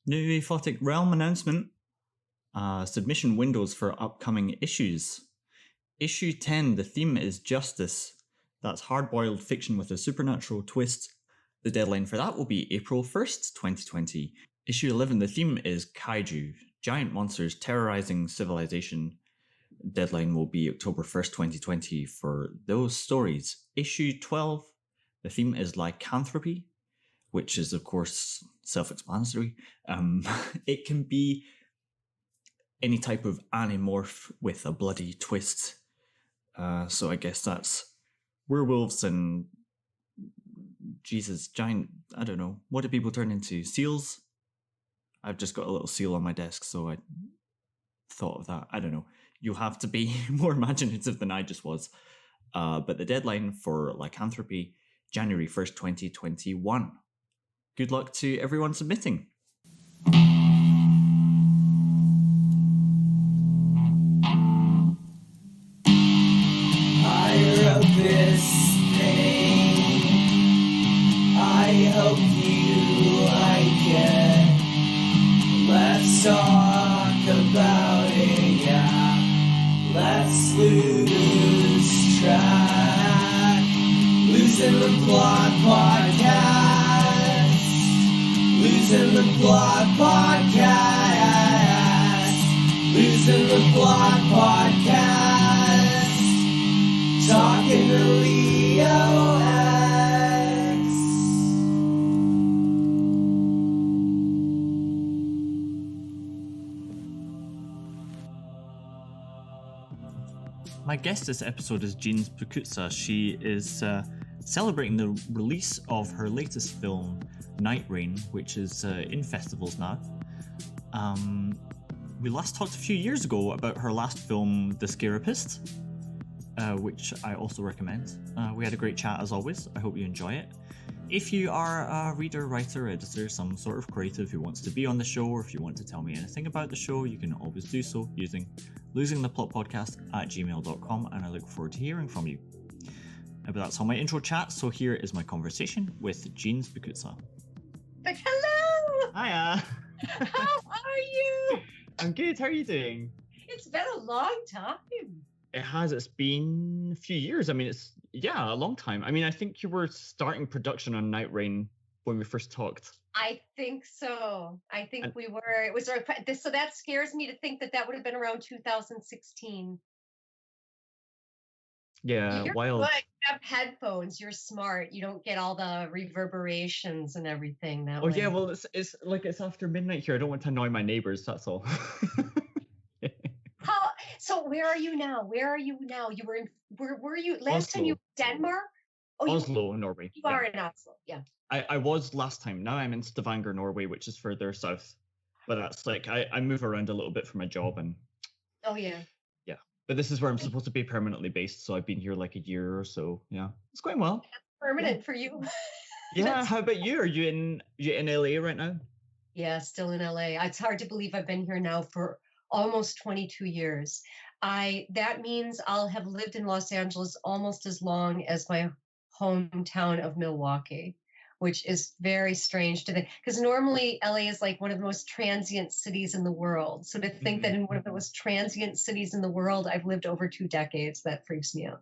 New Aphotic Realm announcement. Submission windows for upcoming issues. Issue 10, the theme is justice. That's hard-boiled fiction with a supernatural twist. The deadline for that will be April 1st, 2020. Issue 11, the theme is kaiju, giant monsters terrorizing civilization. Deadline will be October 1st, 2020 for those stories. Issue 12, the theme is lycanthropy, which is, of course, self-explanatory. It can be any type of animorph with a bloody twist. So I guess that's werewolves and giant, I don't know. What do people turn into? Seals? I've just got a little seal on my desk, so I thought of that. I don't know. You'll have to be more imaginative than I just was. But the deadline for lycanthropy, January 1st, 2021. Good luck to everyone submitting. This thing, I hope you like it. Let's talk about it, yeah. Let's lose track. Losing the plot podcast. Losing the plot podcast. Losing the plot podcast. Talking to Leo X. My guest this episode is Jeanne Spicuzza. She is celebrating the release of her latest film, Night Rain, which is in festivals now. We last talked a few years ago about her last film, The Scarapist, which I also recommend. We had a great chat as always. I hope you enjoy it. If you are a reader, writer, editor, some sort of creative who wants to be on the show, or if you want to tell me anything about the show, you can always do so using losingtheplotpodcast-at-gmail-dot-com, and I look forward to hearing from you. But that's all my intro chat, so here is my conversation with Jeanne Spicuzza. Hello! Hiya! How are you? I'm good, how are you doing? It's been a long time. It has. It's been a few years. I mean, a long time. I mean, I think you were starting production on Night Rain when we first talked. I think so. We were. It was so that scares me to think that would have been around 2016. Yeah, You're wild. good. You have headphones. You're smart. You don't get all the reverberations and everything that way. Oh yeah, well, it's like it's after midnight here. I don't want to annoy my neighbors. That's all. So where are you now? You were in. Where were you last Oslo. time? You were in Denmark. Oh, Oslo, Norway. You are in Oslo. Yeah. I was last time. Now I'm in Stavanger, Norway, which is further south. But that's like I move around a little bit for my job and. Oh yeah. Yeah, but this is where I'm supposed to be permanently based, so I've been here like a year or so. Yeah, it's going well. That's permanent for you. Yeah. How about you? Are you in LA right now? Yeah, still in LA. It's hard to believe I've been here now for almost 22 years. That means I'll have lived in Los Angeles almost as long as my hometown of Milwaukee, which is very strange to think, because normally LA is like one of the most transient cities in the world. So to think that in one of the most transient cities in the world, I've lived over 2 decades, that freaks me out.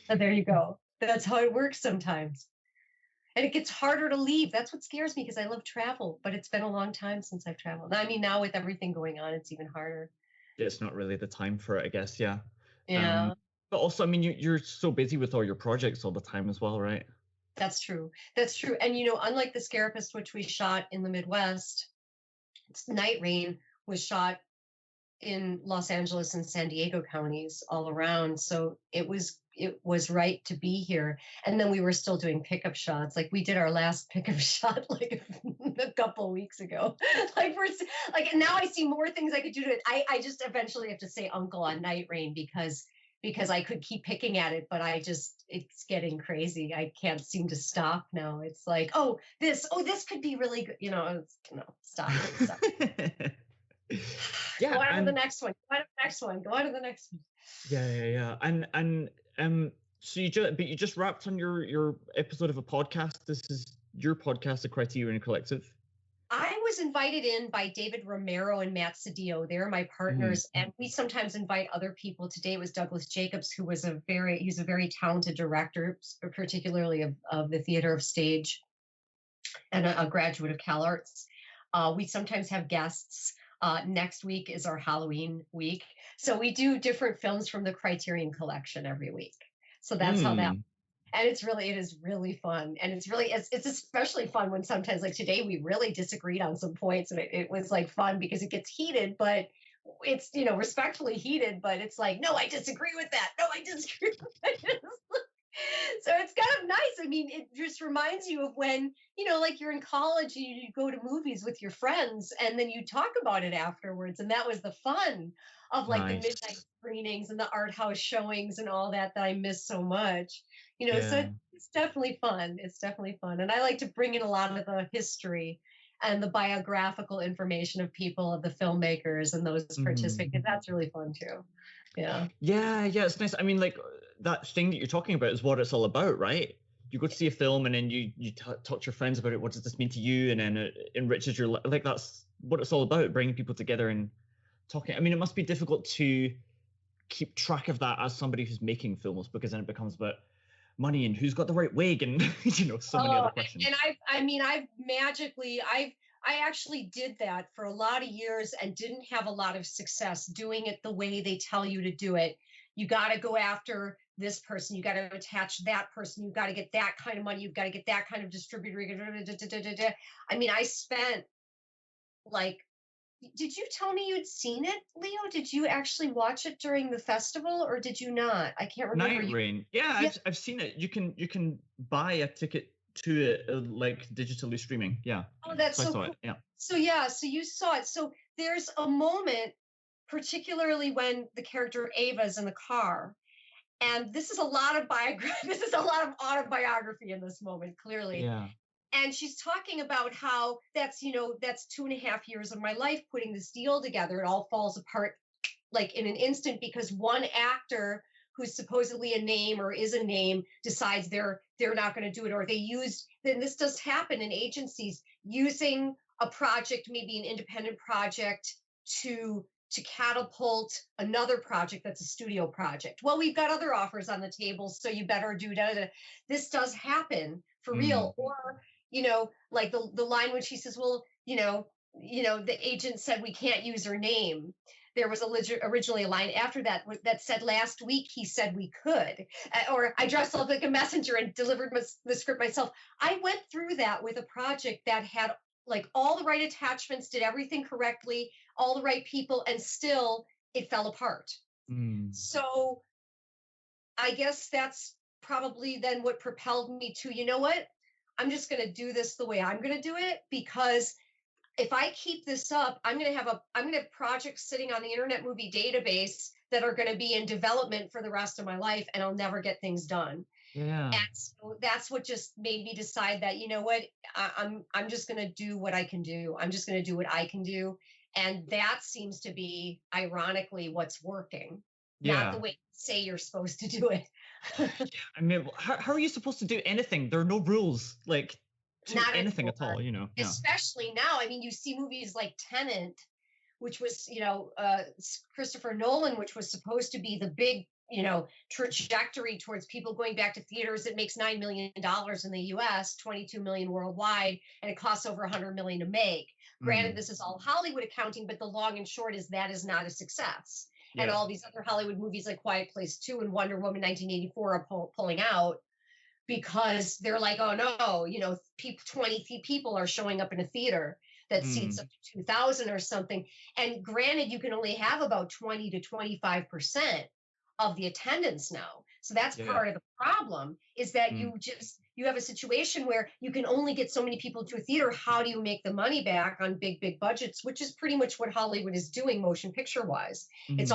So there you go. That's how it works sometimes. And it gets harder to leave. That's what scares me, because I love travel, but it's been a long time since I've traveled. I mean, now with everything going on, it's even harder. It's not really the time for it, I guess. Yeah. Yeah. But also, I mean, you're so busy with all your projects all the time as well, right? That's true. And, unlike The Scarapist, which we shot in the Midwest, Night Rain was shot in Los Angeles and San Diego counties all around. So it was right to be here. And then we were still doing pickup shots. Like we did our last pickup shot like a couple weeks ago. And now I see more things I could do to it. I just eventually have to say uncle on Night Rain because I could keep picking at it, but it's getting crazy. I can't seem to stop now. It's like, this could be really good. Stop. Yeah. Go on to the next one. Go on to the next one. Yeah. And so you just wrapped on your episode of a podcast. This is your podcast, The Criterion Collective. I was invited in by David Romero and Matt Cedillo. They're my partners, and we sometimes invite other people. Today it was Douglas Jacobs, who was he's a very talented director, particularly of the theater of stage, and a graduate of Cal Arts. We sometimes have guests. Next week is our Halloween week. So we do different films from the Criterion Collection every week. So that's how that, and it is really fun. And it's especially fun when sometimes, like today, we really disagreed on some points, and it was like fun because it gets heated, but it's, respectfully heated, but it's like, no, I disagree with that. No, I disagree with that. So it's kind of nice. I mean, it just reminds you of when, like you're in college and you go to movies with your friends and then you talk about it afterwards. And that was the fun of like the midnight screenings and the art house showings and all that I miss so much. So it's definitely fun. It's definitely fun. And I like to bring in a lot of the history and the biographical information of people, of the filmmakers and those participants. That's really fun too. Yeah. Yeah, it's nice. I mean, like that thing that you're talking about is what it's all about, right? You go to see a film and then you talk to your friends about it. What does this mean to you? And then it enriches your life. Like that's what it's all about, bringing people together and talking. I mean, it must be difficult to keep track of that as somebody who's making films, because then it becomes about money and who's got the right wig and so many other questions. And I actually did that for a lot of years and didn't have a lot of success doing it the way they tell you to do it. You got to go after this person. You got to attach that person. You got to get that kind of money. You've got to get that kind of distributor. I mean, I spent like, did you tell me you'd seen it, Leo? Did you actually watch it during the festival or did you not? I can't remember. Night Rain. Yeah, I've seen it. You can buy a ticket to it, like digitally streaming. Yeah. Oh, that's so cool. Yeah. So you saw it. So there's a moment, particularly when the character Ava is in the car, and this is a lot of autobiography in this moment, clearly. Yeah. And she's talking about how that's 2.5 years of my life putting this deal together. It all falls apart like in an instant because one actor who's supposedly a name or is a name decides they're not going to do it, or then this does happen in agencies using a project, maybe an independent project, to catapult another project that's a studio project. Well, we've got other offers on the table, so you better do that. This does happen for real. Or, like the line when she says, well, the agent said we can't use her name. There was originally a line after that said, last week he said we could, or I dressed up like a messenger and delivered the script myself. I went through that with a project that had like all the right attachments, did everything correctly, all the right people, and still it fell apart. So I guess that's probably then what propelled me to, you know what? I'm just going to do this the way I'm going to do it, because if I keep this up, I'm going to have projects sitting on the Internet Movie Database that are going to be in development for the rest of my life, and I'll never get things done. Yeah. And so that's what just made me decide that, you know what, I'm just going to do what I can do. I'm just going to do what I can do. And that seems to be, ironically, what's working. Not the way you say you're supposed to do it. I mean, how are you supposed to do anything? There are no rules, like, to Not anything at all, Yeah. Especially now. I mean, you see movies like Tenet, which was, Christopher Nolan, which was supposed to be the big, trajectory towards people going back to theaters. It makes $9 million in the US, 22 million worldwide, and it costs over 100 million to make. Granted, this is all Hollywood accounting, but the long and short is that is not a success. And all these other Hollywood movies like Quiet Place 2 and Wonder Woman 1984 are pulling out because they're like, oh no, 20 people are showing up in a theater that seats up to 2,000 or something. And granted, you can only have about 20 to 25% of the attendance now. So that's part of the problem, is that you have a situation where you can only get so many people to a theater. How do you make the money back on big budgets, which is pretty much what Hollywood is doing motion picture wise. It's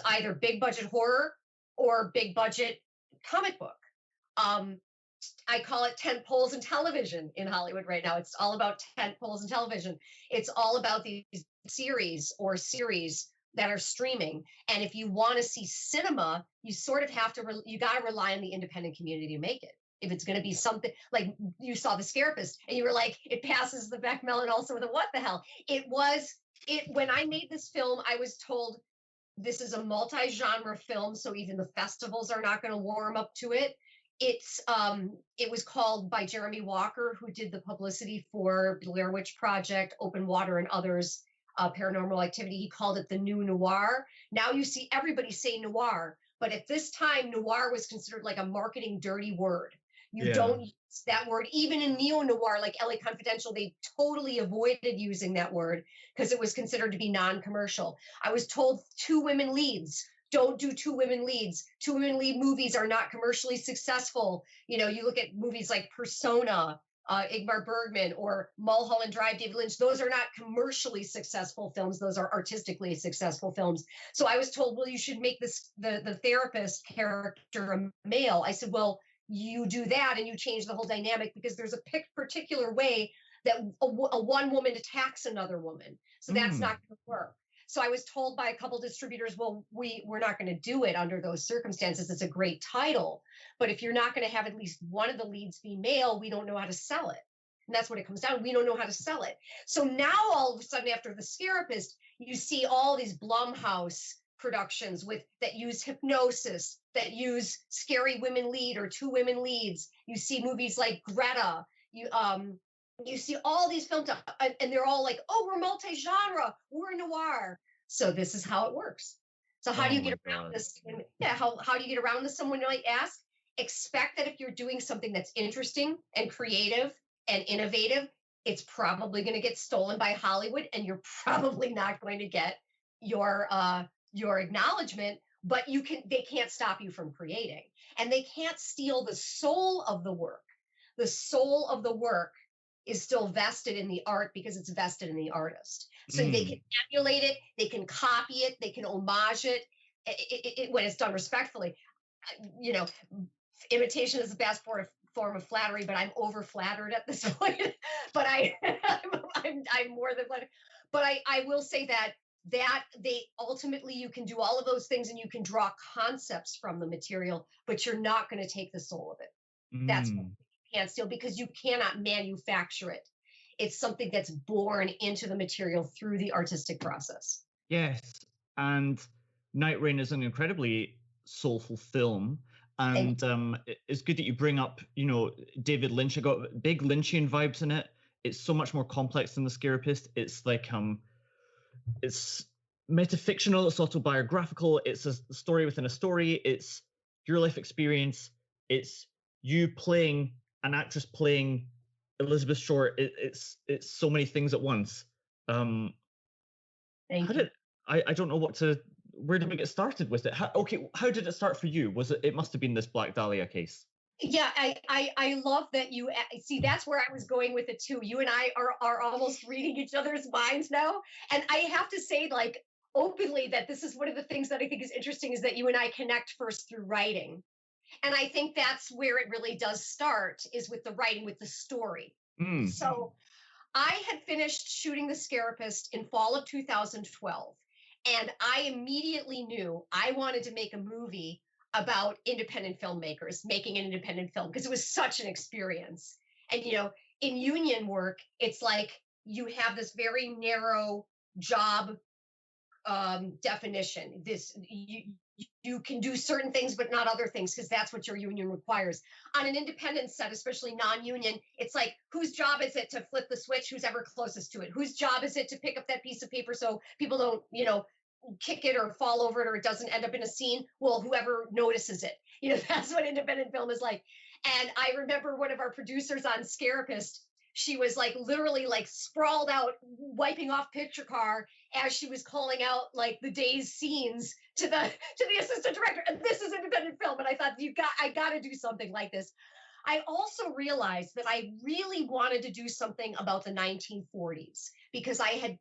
either big budget horror or big budget comic book. I call it tent poles in television in Hollywood right now. It's all about tent poles in television. It's all about these series that are streaming. And if you want to see cinema, you sort of have to, you got to rely on the independent community to make it. if it's going to be something like you saw The Scarapist and you were like, it passes the Bechdel and also the what the hell. When I made this film, I was told this is a multi-genre film, so even the festivals are not going to warm up to it. It was called by Jeremy Walker, who did the publicity for Blair Witch Project, Open Water, and others, Paranormal Activity. He called it the new noir. Now you see everybody say noir, but at this time, noir was considered like a marketing dirty word. You don't use that word. Even in neo-noir, like LA Confidential, they totally avoided using that word because it was considered to be non-commercial. I was told 2 women leads. Don't do 2 women leads. 2 women lead movies are not commercially successful. You know, you look at movies like Persona, Ingmar Bergman, or Mulholland Drive, David Lynch. Those are not commercially successful films. Those are artistically successful films. So I was told, well, you should make the therapist character a male. I said, well, you do that and you change the whole dynamic because there's a particular way that a one woman attacks another woman. So that's not going to work. So I was told by a couple distributors, well, we're not going to do it under those circumstances. It's a great title, but if you're not going to have at least one of the leads be male, we don't know how to sell it. And that's what it comes down. We don't know how to sell it. So now all of a sudden after The Scarapist, you see all these Blumhouse productions that use hypnosis, that use scary women lead or 2 women leads. You see movies like Greta. You see all these films, and they're all like, oh, we're multi-genre, we're noir. So this is how it works. So how do you get around this? Yeah, how do you get around this? Someone might ask. Expect that if you're doing something that's interesting and creative and innovative, it's probably going to get stolen by Hollywood, and you're probably not going to get your acknowledgement. But they can't stop you from creating, and they can't steal the soul of the work. The soul of the work is still vested in the art because it's vested in the artist. So they can emulate it, they can copy it, they can homage it when it's done respectfully. You know, imitation is the best form of flattery, but I'm over flattered at this point. But I'm more than flattered. But I will say that they ultimately, you can do all of those things and you can draw concepts from the material, but you're not going to take the soul of it. That's what you can't steal, because you cannot manufacture it. It's something that's born into the material through the artistic process. Yes, and Night Rain is an incredibly soulful film, and it's good that you bring up, David Lynch. I got big Lynchian vibes in it. It's so much more complex than The Scarapist. It's like it's metafictional, it's autobiographical, it's a story within a story, it's your life experience, it's you playing an actress playing Elizabeth Short. It's so many things at once. Thank you. I don't know where did we get started with it? How did it start for you? It must have been this Black Dahlia case. Yeah, I love that you see. That's where I was going with it too. You and I are almost reading each other's minds now, and I have to say, like, openly, that this is one of the things that I think is interesting, is that you and I connect first through writing, and I think that's where it really does start, is with the writing, with the story. So I had finished shooting The Scarapist in fall of 2012, and I immediately knew I wanted to make a movie about independent filmmakers making an independent film, because it was such an experience. And, in union work, it's like you have this very narrow job definition. You can do certain things, but not other things, because that's what your union requires. On an independent set, especially non-union, it's like, whose job is it to flip the switch? Who's ever closest to it? Whose job is it to pick up that piece of paper so people don't, kick it or fall over it, or it doesn't end up in a scene? Well, whoever notices it. That's what independent film is like. And I remember one of our producers on Scarapist, she was like literally like sprawled out, wiping off picture car as she was calling out like the day's scenes to the assistant director. And this is independent film. And I thought, I got to do something like this. I also realized that I really wanted to do something about the 1940s, because I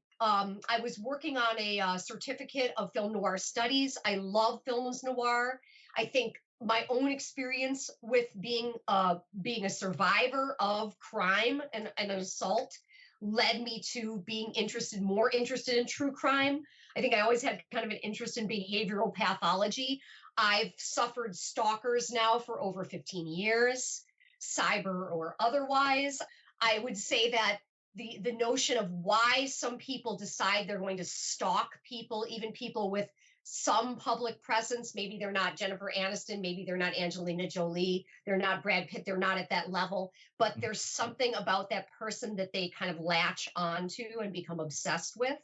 was working on a certificate of film noir studies. I love films noir. I think my own experience with being a survivor of crime and an assault led me to being more interested in true crime. I think I always had kind of an interest in behavioral pathology. I've suffered stalkers now for over 15 years. cyber or otherwise. I would say that the notion of why some people decide they're going to stalk people, even people with some public presence, maybe they're not Jennifer Aniston, maybe they're not Angelina Jolie, they're not Brad Pitt, they're not at that level, but there's something about that person that they kind of latch onto and become obsessed with.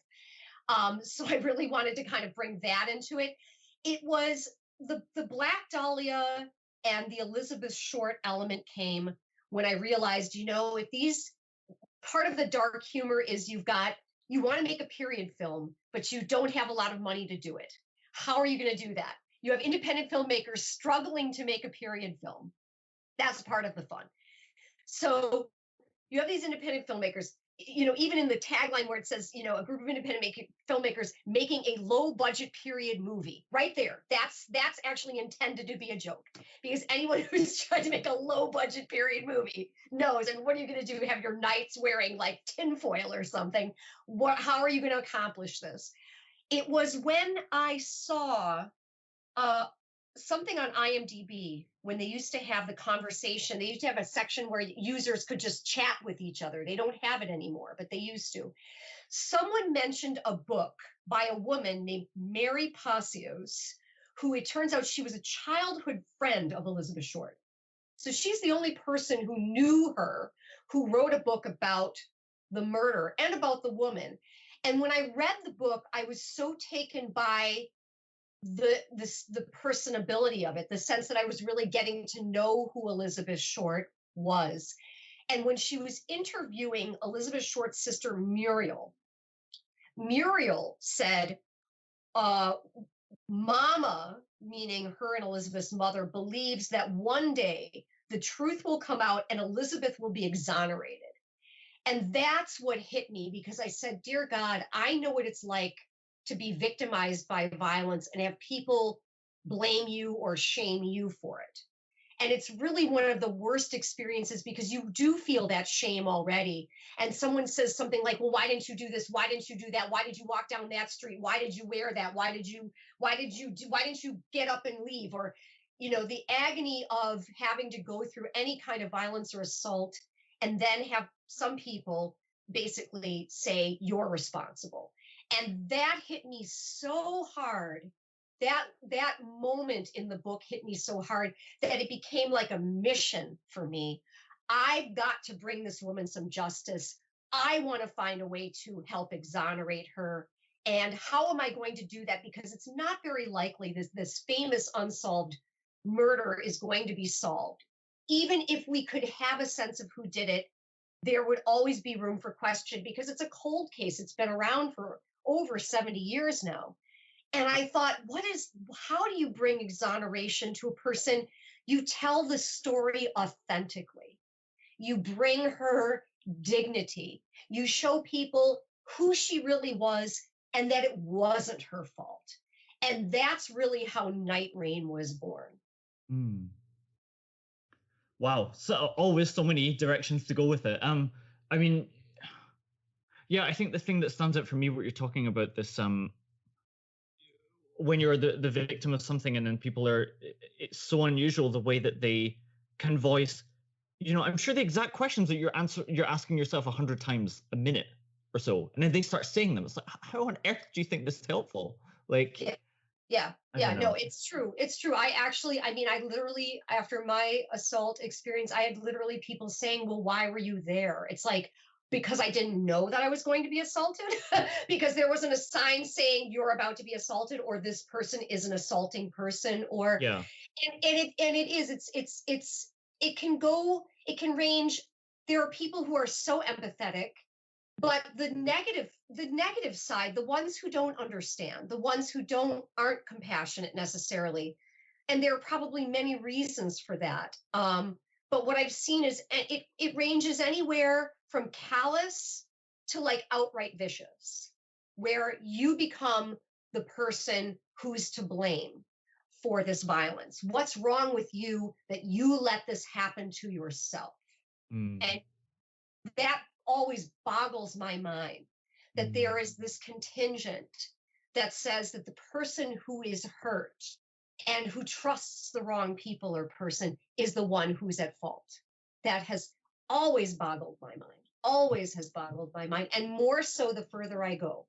So I really wanted to kind of bring that into it. It was the Black Dahlia and the Elizabeth Short element came when I realized, if these, part of the dark humor is you want to make a period film, but you don't have a lot of money to do it. How are you going to do that? You have independent filmmakers struggling to make a period film. That's part of the fun. So you have these independent filmmakers, even in the tagline where it says, a group of independent filmmakers making a low budget period movie, right there. That's actually intended to be a joke, because anyone who's trying to make a low budget period movie knows, and what are you going to do? Have your knights wearing like tinfoil or something? How are you going to accomplish this? It was when I saw something on IMDb when they used to have the conversation. They used to have a section where users could just chat with each other. They don't have it anymore, but they used to. Someone mentioned a book by a woman named Mary Passios, who it turns out she was a childhood friend of Elizabeth Short. So she's the only person who knew her, who wrote a book about the murder and about the woman. And when I read the book, I was so taken by the personability of it, the sense that I was really getting to know who Elizabeth Short was. And when she was interviewing Elizabeth Short's sister Muriel said, Mama, meaning her and Elizabeth's mother, believes that one day the truth will come out and Elizabeth will be exonerated. And that's what hit me, because I said, dear God, I know what it's like to be victimized by violence and have people blame you or shame you for it. And it's really one of the worst experiences, because you do feel that shame already. And someone says something like, well, why didn't you do this? Why didn't you do that? Why did you walk down that street? Why did you wear that? Why didn't you get up and leave? Or, the agony of having to go through any kind of violence or assault, and then have some people basically say you're responsible. And that hit me so hard. That moment in the book hit me so hard that it became like a mission for me. I've got to bring this woman some justice. I want to find a way to help exonerate her. And how am I going to do that? Because it's not very likely this famous unsolved murder is going to be solved. Even if we could have a sense of who did it, there would always be room for question, because it's a cold case. It's been around for over 70 years now. And I thought, how do you bring exoneration to a person? You tell the story authentically. You bring her dignity. You show people who she really was and that it wasn't her fault. And that's really how Night Rain was born. Mm. Wow. So always so many directions to go with it. I mean, yeah, I think the thing that stands out for me, what you're talking about, this when you're the victim of something, and then people it's so unusual the way that they can voice, I'm sure the exact questions that you're asking yourself 100 times a minute or so, and then they start saying them. It's like, how on earth do you think this is helpful? Like, yeah, no, it's true. I literally, after my assault experience, I had literally people saying, well, why were you there? It's like, because I didn't know that I was going to be assaulted, because there wasn't a sign saying you're about to be assaulted, or this person is an assaulting person, or, yeah. It can range. There are people who are so empathetic, but the negative side, the ones who don't understand, the ones who aren't compassionate necessarily, and there are probably many reasons for that. But what I've seen is it ranges anywhere from callous to like outright vicious, where you become the person who's to blame for this violence. What's wrong with you that you let this happen to yourself? And that always boggles my mind, that there is this contingent that says that the person who is hurt and who trusts the wrong people or person is the one who's at fault. that has always boggled my mind, always has boggled my mind, and more so the further I go.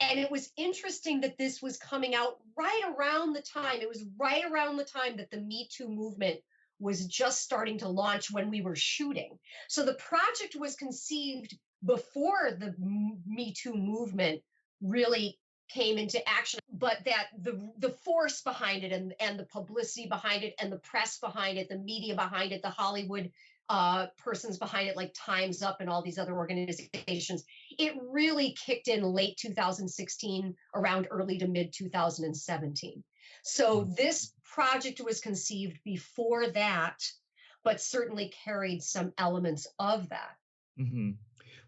And it was interesting that this was coming out right around the time, it was right around the time that the Me Too movement was just starting to launch when we were shooting. So the project was conceived before the Me Too movement really came into action, but that the force behind it and the publicity behind it and the press behind it, the media behind it, the Hollywood persons behind it, like Time's Up and all these other organizations, it really kicked in late 2016, around early to mid 2017. So this project was conceived before that, but certainly carried some elements of that. Mm-hmm.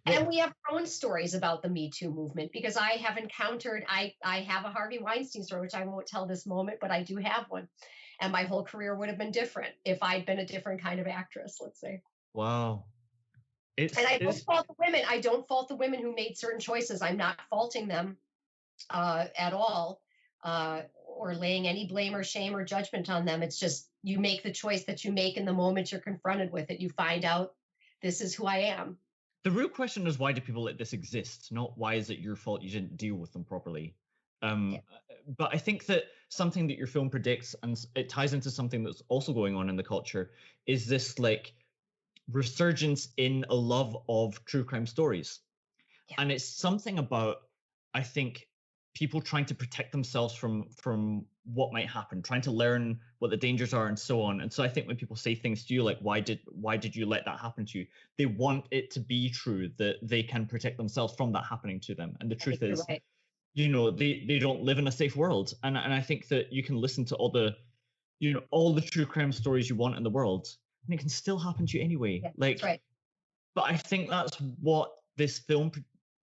And we have our own stories about the Me Too movement, because I have encountered, I have a Harvey Weinstein story, which I won't tell this moment, but I do have one. And my whole career would have been different if I'd been a different kind of actress, let's say. Wow. And I don't fault the women. I don't fault the women who made certain choices. I'm not faulting them at all, or laying any blame or shame or judgment on them. It's just, you make the choice that you make in the moment you're confronted with it. You find out, this is who I am. The real question is, why do people like this exist? Not why is it your fault you didn't deal with them properly. But I think that something that your film predicts, and it ties into something that's also going on in the culture, is this like resurgence in a love of true crime stories. Yeah. And it's something about, I think, people trying to protect themselves from what might happen, trying to learn what the dangers are and so on. And so I think when people say things to you like, why did you let that happen to you? They want it to be true that they can protect themselves from that happening to them. And the truth is, right, you know, they don't live in a safe world. And I think that you can listen to all the true crime stories you want in the world, and it can still happen to you anyway. Yeah, like, that's right. But I think that's what this film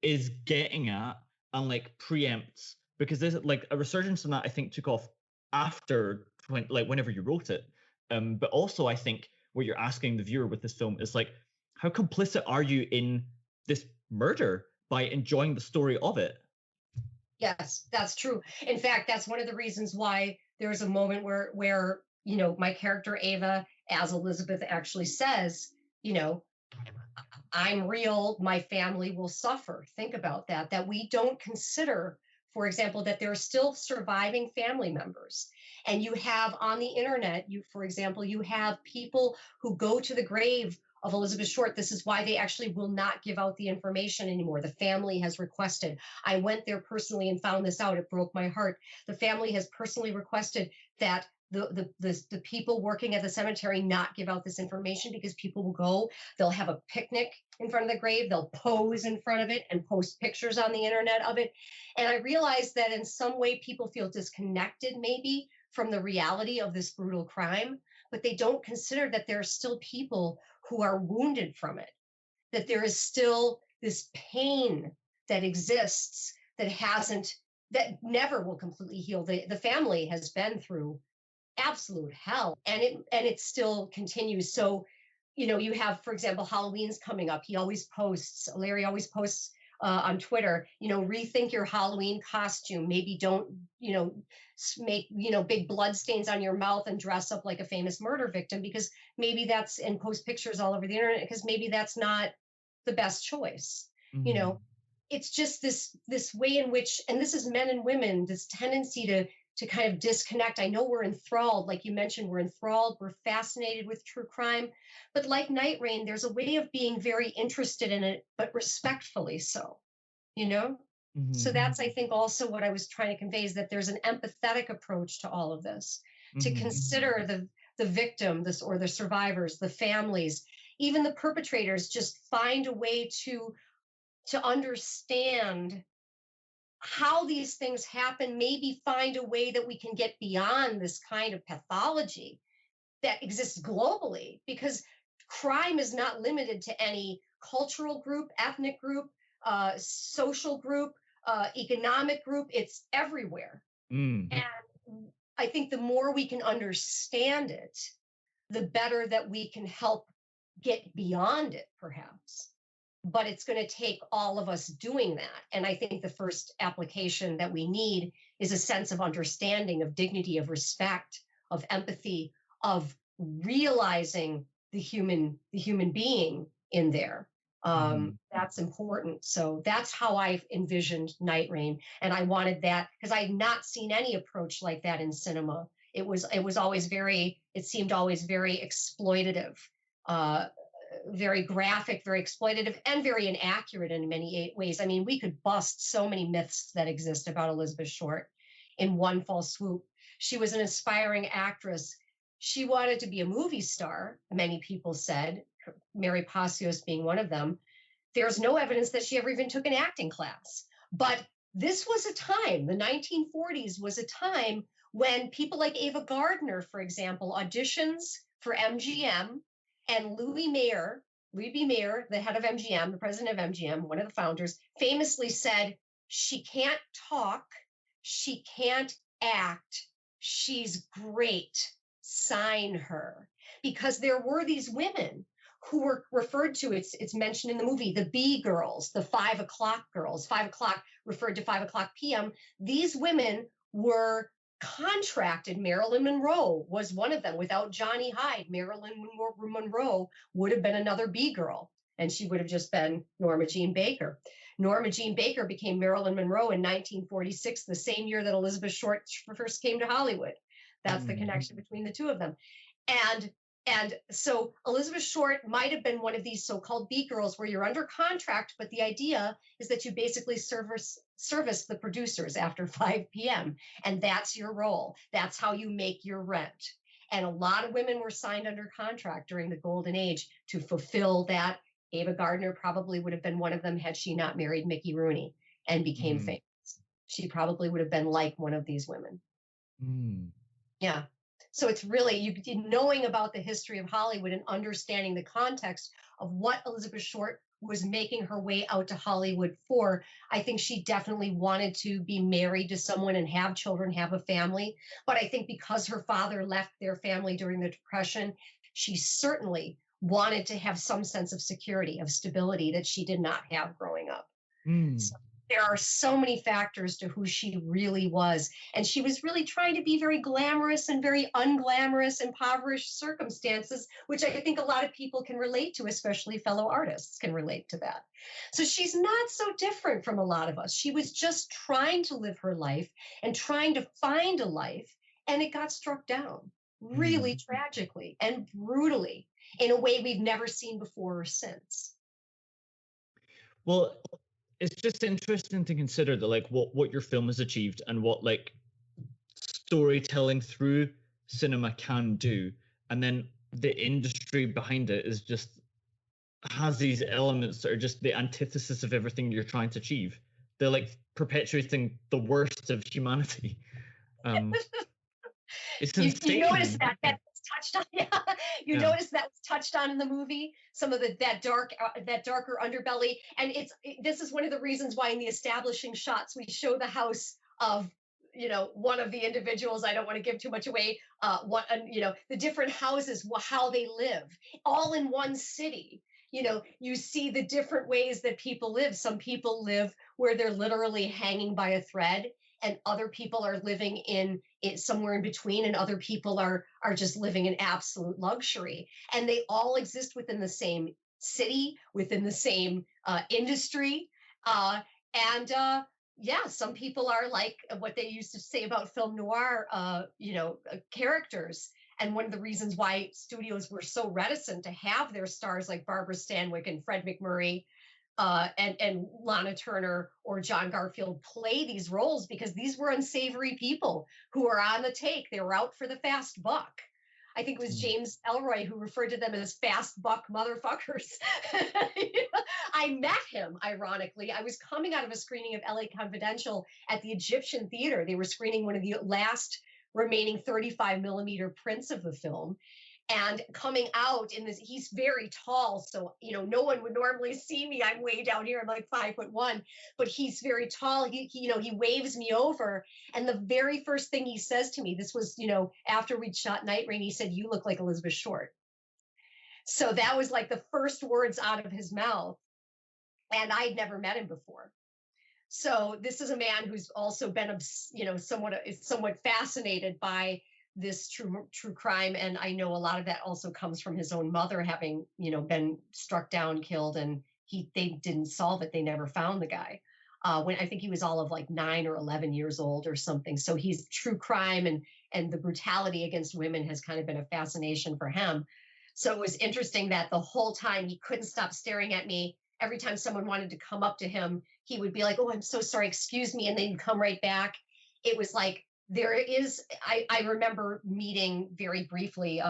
is getting at, and like preempts, because there's like a resurgence in that, I think, took off after whenever you wrote it. But also I think what you're asking the viewer with this film is like, how complicit are you in this murder by enjoying the story of it? Yes, that's true. In fact, that's one of the reasons why there's a moment where you know, my character Ava, as Elizabeth actually says, you know, I'm real, my family will suffer. Think about that, that we don't consider, for example, that there are still surviving family members. And you have on the internet, for example, you have people who go to the grave of Elizabeth Short. This is why they actually will not give out the information anymore. The family has requested. I went there personally and found this out. It broke my heart. The family has personally requested that the people working at the cemetery not give out this information, because people will go, they'll have a picnic in front of the grave, they'll pose in front of it and post pictures on the internet of it. And I realized that in some way people feel disconnected maybe from the reality of this brutal crime, but they don't consider that there are still people who are wounded from it, that there is still this pain that exists that never will completely heal. The family has been through absolute hell, and it still continues. So, you know, you have, for example, Halloween's coming up. Larry always posts on Twitter, you know, rethink your Halloween costume. Maybe don't, you know, make, you know, big blood stains on your mouth and dress up like a famous murder victim, because maybe that's, and post pictures all over the internet, because maybe that's not the best choice. Mm-hmm. You know, it's just this way in which, and this is men and women, this tendency to kind of disconnect. I know we're enthralled, like you mentioned, we're enthralled, we're fascinated with true crime, but like Night Rain, there's a way of being very interested in it, but respectfully so, you know? Mm-hmm. So that's, I think, also what I was trying to convey, is that there's an empathetic approach to all of this, to consider the victim, or the survivors, the families, even the perpetrators, just find a way to understand how these things happen, maybe find a way that we can get beyond this kind of pathology that exists globally, because crime is not limited to any cultural group, ethnic group, social group, economic group. It's everywhere. And I think the more we can understand it, the better that we can help get beyond it, perhaps. But it's going to take all of us doing that. And I think the first application that we need is a sense of understanding, of dignity, of respect, of empathy, of realizing the human being in there. That's important. So that's how I envisioned Night Rain, and I wanted that because I had not seen any approach like that in cinema. It was always very, it seemed always very exploitative, very graphic, very exploitative, and very inaccurate in many ways. I mean, we could bust so many myths that exist about Elizabeth Short in one fell swoop. She was an aspiring actress. She wanted to be a movie star, many people said, Mary Passios being one of them. There's no evidence that she ever even took an acting class. But this was a time, the 1940s was a time when people like Ava Gardner, for example, auditions for MGM, and Louis B. Mayer, the head of MGM, the president of MGM, one of the founders, famously said, she can't talk, she can't act, she's great, sign her. Because there were these women who were referred to, it's mentioned in the movie, the B girls, the 5 o'clock girls, 5 o'clock referred to 5 o'clock p.m. These women were contracted. Marilyn Monroe was one of them. Without Johnny Hyde, Marilyn Monroe would have been another B girl, and she would have just been Norma Jean Baker. Norma Jean Baker became Marilyn Monroe in 1946, the same year that Elizabeth Short first came to Hollywood. That's the connection between the two of them. And so Elizabeth Short might have been one of these so-called B girls where you're under contract, but the idea is that you basically service the producers after 5 p.m. And that's your role. That's how you make your rent. And a lot of women were signed under contract during the golden age to fulfill that. Ava Gardner probably would have been one of them had she not married Mickey Rooney and became famous. She probably would have been like one of these women. Yeah. So it's really knowing about the history of Hollywood and understanding the context of what Elizabeth Short was making her way out to Hollywood for. I think she definitely wanted to be married to someone and have children, have a family. But I think because her father left their family during the Depression, she certainly wanted to have some sense of security, of stability that she did not have growing up. So there are so many factors to who she really was. And she was really trying to be very glamorous and very unglamorous, impoverished circumstances, which I think a lot of people can relate to, especially fellow artists can relate to that. So she's not so different from a lot of us. She was just trying to live her life and trying to find a life, and it got struck down really tragically and brutally in a way we've never seen before or since. Well, it's just interesting to consider that, like, what your film has achieved and what, like, storytelling through cinema can do, and then the industry behind it is just has these elements that are just the antithesis of everything you're trying to achieve. They're like perpetuating the worst of humanity. It's insane. You notice that was touched on. Yeah, notice that was touched on in the movie. Some of that darker underbelly, and this is one of the reasons why in the establishing shots we show the house of one of the individuals. I don't want to give too much away. The different houses, how they live, all in one city. You see the different ways that people live. Some people live where they're literally hanging by a thread, and other people are living in somewhere in between, and other people are just living in absolute luxury. And they all exist within the same city, within the same industry. Some people are like what they used to say about film noir, characters. And one of the reasons why studios were so reticent to have their stars like Barbara Stanwyck and Fred McMurray and Lana Turner or John Garfield play these roles, because these were unsavory people who were on the take. They were out for the fast buck. I think it was James Ellroy who referred to them as fast buck motherfuckers. I met him, ironically. I was coming out of a screening of LA Confidential at the Egyptian Theater. They were screening one of the last remaining 35 millimeter prints of the film. And coming out in this, he's very tall. So, no one would normally see me. I'm way down here. I'm like 5'1", but he's very tall. He waves me over. And the very first thing he says to me, this was, after we'd shot Night Rain, he said, "You look like Elizabeth Short." So that was like the first words out of his mouth. And I'd never met him before. So this is a man who's also been, somewhat fascinated by this true crime. And I know a lot of that also comes from his own mother having, been struck down, killed, and they didn't solve it. They never found the guy. When I think he was all of like 9 or 11 years old or something. So he's true crime, and the brutality against women has kind of been a fascination for him. So it was interesting that the whole time he couldn't stop staring at me. Every time someone wanted to come up to him, he would be like, "Oh, I'm so sorry, excuse me," and then he'd come right back. It was like I remember meeting very briefly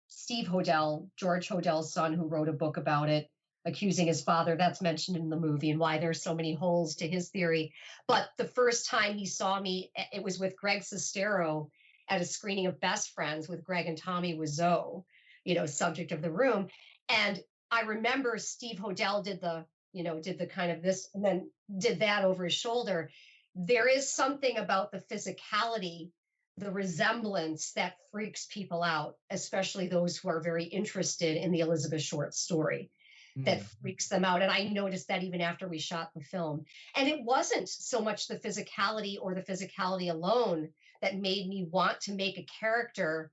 Steve Hodel, George Hodel's son, who wrote a book about it, accusing his father. That's mentioned in the movie, and why there's so many holes to his theory. But the first time he saw me, it was with Greg Sestero at a screening of Best Friends with Greg and Tommy Wiseau, subject of the room. And I remember Steve Hodel did the kind of this and then did that over his shoulder. There is something about the physicality, the resemblance that freaks people out, especially those who are very interested in the Elizabeth Short story. That freaks them out. And I noticed that even after we shot the film. And it wasn't so much the physicality or the physicality alone that made me want to make a character,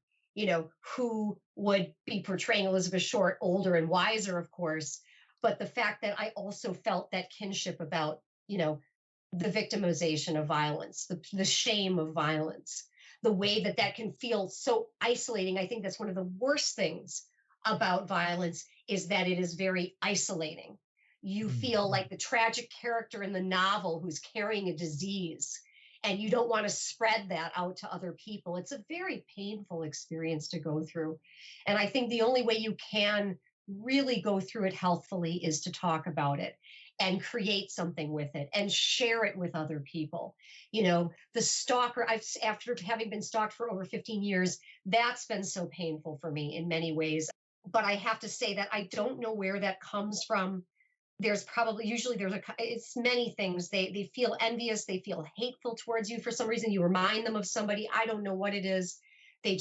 who would be portraying Elizabeth Short, older and wiser, of course, but the fact that I also felt that kinship about, the victimization of violence, the shame of violence, the way that can feel so isolating. I think that's one of the worst things about violence, is that it is very isolating. You feel like the tragic character in the novel who's carrying a disease, and you don't want to spread that out to other people. It's a very painful experience to go through. And I think the only way you can really go through it healthfully is to talk about it and create something with it and share it with other people. The stalker, after having been stalked for over 15 years, that's been so painful for me in many ways. But I have to say that I don't know where that comes from. It's many things. They feel envious. They feel hateful towards you for some reason. You remind them of somebody. I don't know what it is. They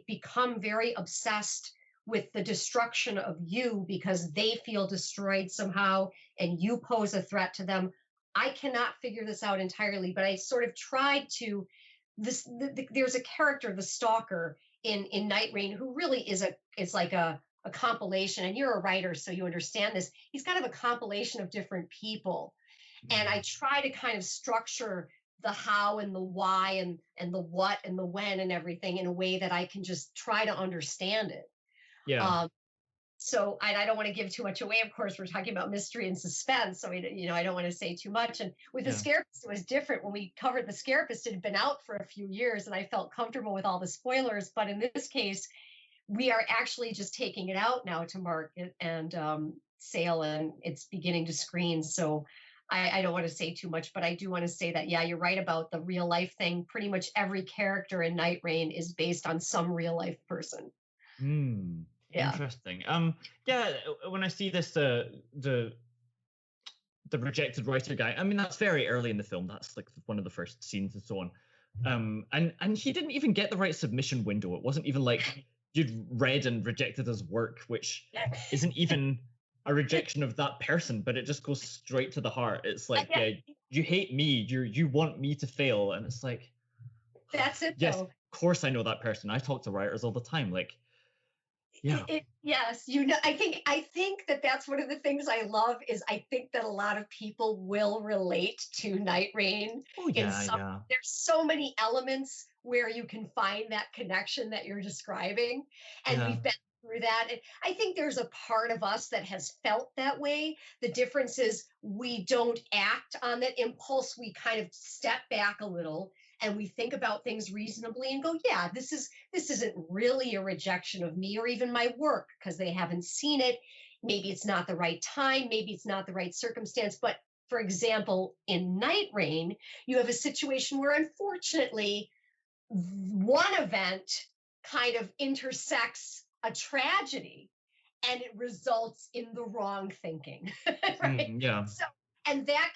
become very obsessed with the destruction of you because they feel destroyed somehow and you pose a threat to them. I cannot figure this out entirely, but I sort of tried to, there's a character, the stalker in Night Rain, who really is like a compilation, and you're a writer, so you understand this. He's kind of a compilation of different people. And I try to kind of structure the how and the why and the what and the when and everything in a way that I can just try to understand it. Yeah. So I don't want to give too much away. Of course, we're talking about mystery and suspense, so I don't want to say too much. And with the Scarapist, it was different. When we covered the Scarapist, it had been out for a few years, and I felt comfortable with all the spoilers. But in this case, we are actually just taking it out now to market and sale, and it's beginning to screen. So I don't want to say too much, but I do want to say that, yeah, you're right about the real life thing. Pretty much every character in Night Rain is based on some real life person. Yeah. Interesting. Yeah, when I see this, the rejected writer guy, I mean, that's very early in the film. That's like one of the first scenes and so on. And he didn't even get the right submission window. It wasn't even like you'd read and rejected his work, which isn't even a rejection of that person, but it just goes straight to the heart. It's like, yeah, you hate me, you want me to fail, and it's like, that's it. Yes, though. of course I know that person. I talk to writers all the time. Like, yeah. Yes, I think that's one of the things I love is I think that a lot of people will relate to Night Rain. Oh yeah, There's so many elements where you can find that connection that you're describing, and we've been through that. And I think there's a part of us that has felt that way. The difference is we don't act on that impulse. We kind of step back a little and we think about things reasonably and go, yeah, this isn't really a rejection of me or even my work because they haven't seen it. Maybe it's not the right time. Maybe it's not the right circumstance. But for example, in Night Rain, you have a situation where unfortunately one event kind of intersects a tragedy and it results in the wrong thinking. Right? Yeah. So, and that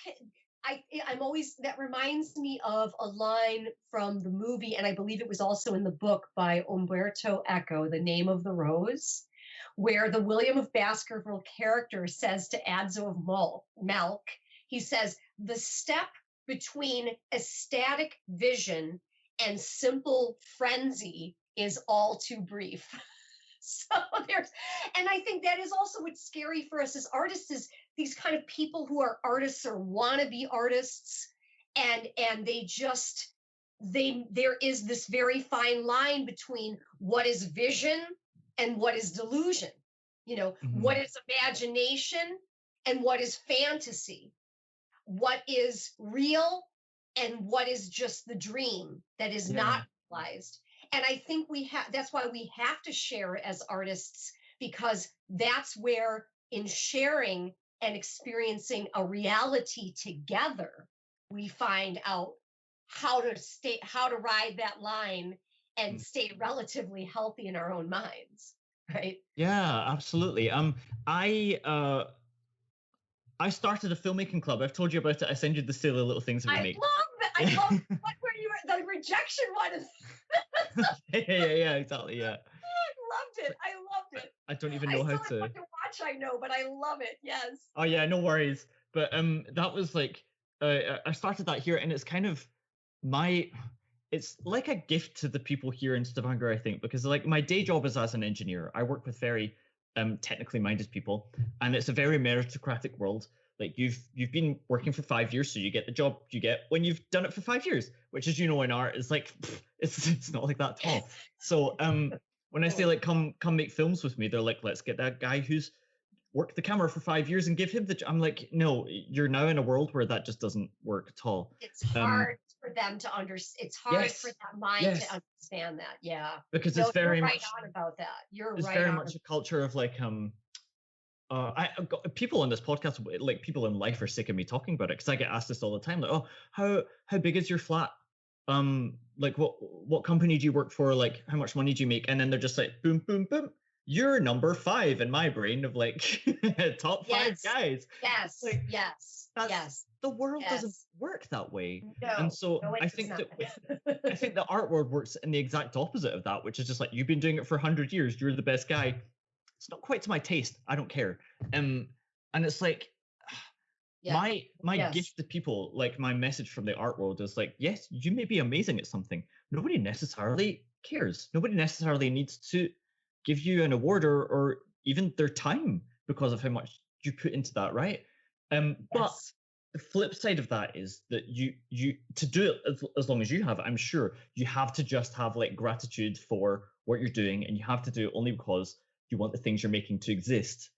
that reminds me of a line from the movie, and I believe it was also in the book by Umberto Eco, The Name of the Rose, where the William of Baskerville character says to Adzo of Melk, he says, the step between ecstatic vision and simple frenzy is all too brief. So and I think that is also what's scary for us as artists, is these kind of people who are artists or want to be artists, and there is this very fine line between what is vision and what is delusion. What is imagination and what is fantasy, what is real and what is just the dream that is not realized. And I think that's why we have to share as artists, because that's where, in sharing and experiencing a reality together, we find out how to ride that line and stay relatively healthy in our own minds, right? Yeah, absolutely. I started a filmmaking club. I've told you about it. I send you the silly little things that we make. I love it. What were you the rejection one? yeah, exactly. Yeah. I loved it. I don't even know how to watch. I know, but I love it. Yes. Oh yeah, no worries. But that was like I started that here, and it's kind of it's like a gift to the people here in Stavanger, I think, because like my day job is as an engineer. I work with very technically minded people, and it's a very meritocratic world. Like you've been working for 5 years, so you get the job you get when you've done it for 5 years, which, as you know, in art is like it's not like that at all. So when I say like come make films with me, they're like, let's get that guy who's worked the camera for 5 years and give him I'm like, no, you're now in a world where that just doesn't work at all. It's hard for them to understand. It's hard for that mind to understand that. Yeah, because it's very you're much right on about that. It's very much a culture of like I've got people on this podcast, like people in life, are sick of me talking about it, because I get asked this all the time, like, oh, how big is your flat? Like what company do you work for? Like, how much money do you make? And then they're just like, boom, boom, boom. You're number 5 in my brain of like top 5 guys. Yes, like, yes. The world doesn't work that way. No, and so I think the art world works in the exact opposite of that, which is just like, you've been doing it for 100 years. You're the best guy. It's not quite to my taste. I don't care. And it's like my gift to people, like my message from the art world is like, yes, you may be amazing at something. Nobody necessarily cares. Nobody necessarily needs to give you an award or even their time because of how much you put into that, right? But the flip side of that is that you to do it as long as you have, I'm sure you have to just have like gratitude for what you're doing, and you have to do it only because you want the things you're making to exist.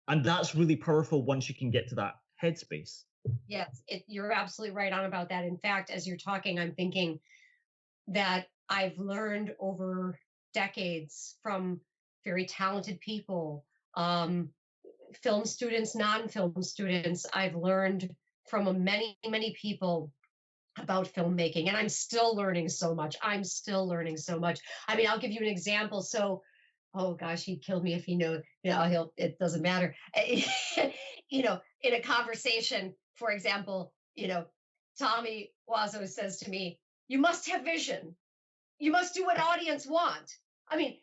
And that's really powerful once you can get to that headspace. Yes, you're absolutely right on about that. In fact, as you're talking, I'm thinking that I've learned over decades from very talented people, film students, non-film students. I've learned from many, many people about filmmaking, and I'm still learning so much. I mean, I'll give you an example. So, oh gosh, he'd kill me if he knew. It doesn't matter. In a conversation, for example, Tommy Wiseau says to me, "You must have vision. You must do what audience want." I mean,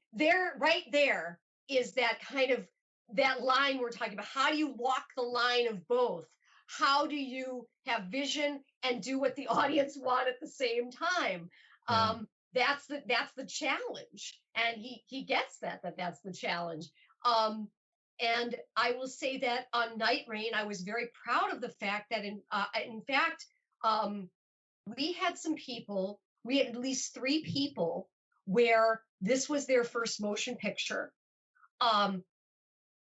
right there is that kind of that line we're talking about. How do you walk the line of both? How do you have vision and do what the audience want at the same time? Yeah. That's the challenge, and he gets that's the challenge. And I will say that on Night Rain, I was very proud of the fact that in fact we had some people. We had at least 3 people where this was their first motion picture.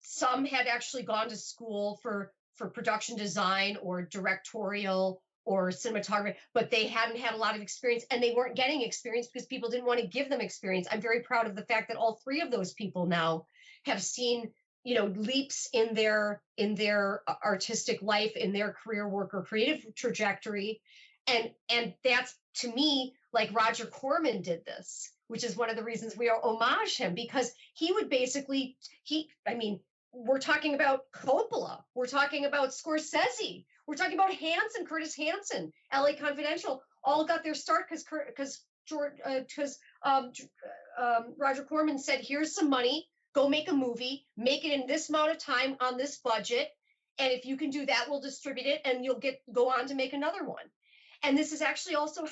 Some had actually gone to school for production design or directorial or cinematography, but they hadn't had a lot of experience, and they weren't getting experience because people didn't want to give them experience. I'm very proud of the fact that all 3 of those people now have seen, leaps in their artistic life, in their career work or creative trajectory. And that's, to me, like Roger Corman did this, which is one of the reasons we homage him, because he would basically, we're talking about Coppola, we're talking about Scorsese, we're talking about Curtis Hanson, LA Confidential, all got their start because Roger Corman said, here's some money, go make a movie, make it in this amount of time on this budget, and if you can do that, we'll distribute it and you'll go on to make another one. And this is actually also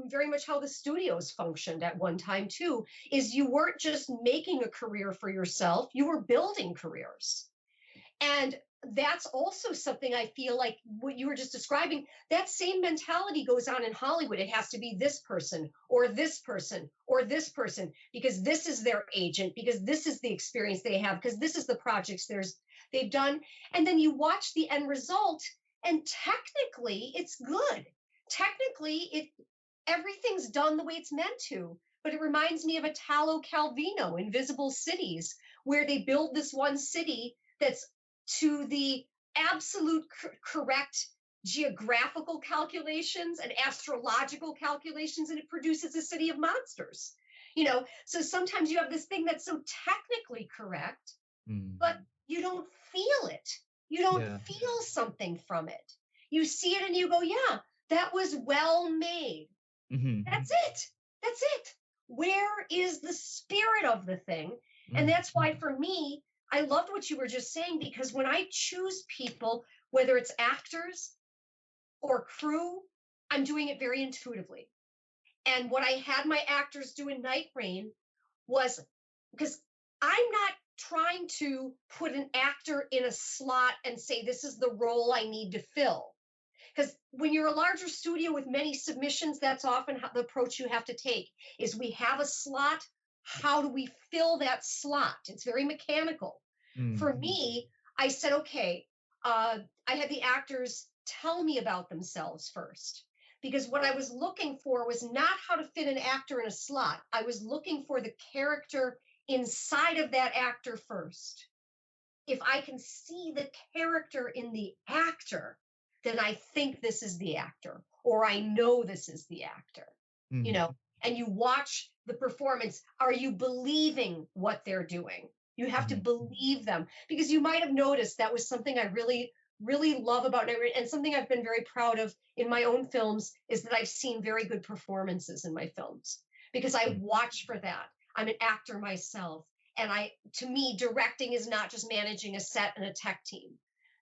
very much how the studios functioned at one time too, is you weren't just making a career for yourself, you were building careers. And that's also something I feel like what you were just describing, that same mentality goes on in Hollywood. It has to be this person or this person or this person, because this is their agent, because this is the experience they have, because this is the projects they've done. And then you watch the end result, and technically it's good. Technically, everything's done the way it's meant to. But it reminds me of Italo Calvino, Invisible Cities, where they build this one city that's to the absolute correct geographical calculations and astrological calculations, and it produces a city of monsters. So sometimes you have this thing that's so technically correct, but you don't feel it. You don't feel something from it. You see it and you go, yeah, that was well made. That's it. Where is the spirit of the thing? And that's why, for me, I loved what you were just saying, because when I choose people, whether it's actors or crew, I'm doing it very intuitively. And what I had my actors do in Night Rain was, because I'm not trying to put an actor in a slot and say, this is the role I need to fill. Because when you're a larger studio with many submissions, that's often the approach you have to take, is we have a slot. How do we fill that slot? It's very mechanical. For me, I said, okay, I had the actors tell me about themselves first, because what I was looking for was not how to fit an actor in a slot. I was looking for the character inside of that actor first. If I can see the character in the actor, then I think this is the actor, or I know this is the actor, and you watch the performance. Are you believing what they're doing? You have to believe them, because you might have noticed that was something I really, really love about Night Rain, and something I've been very proud of in my own films, is that I've seen very good performances in my films, because I watch for that. I'm an actor myself. And to me, directing is not just managing a set and a tech team.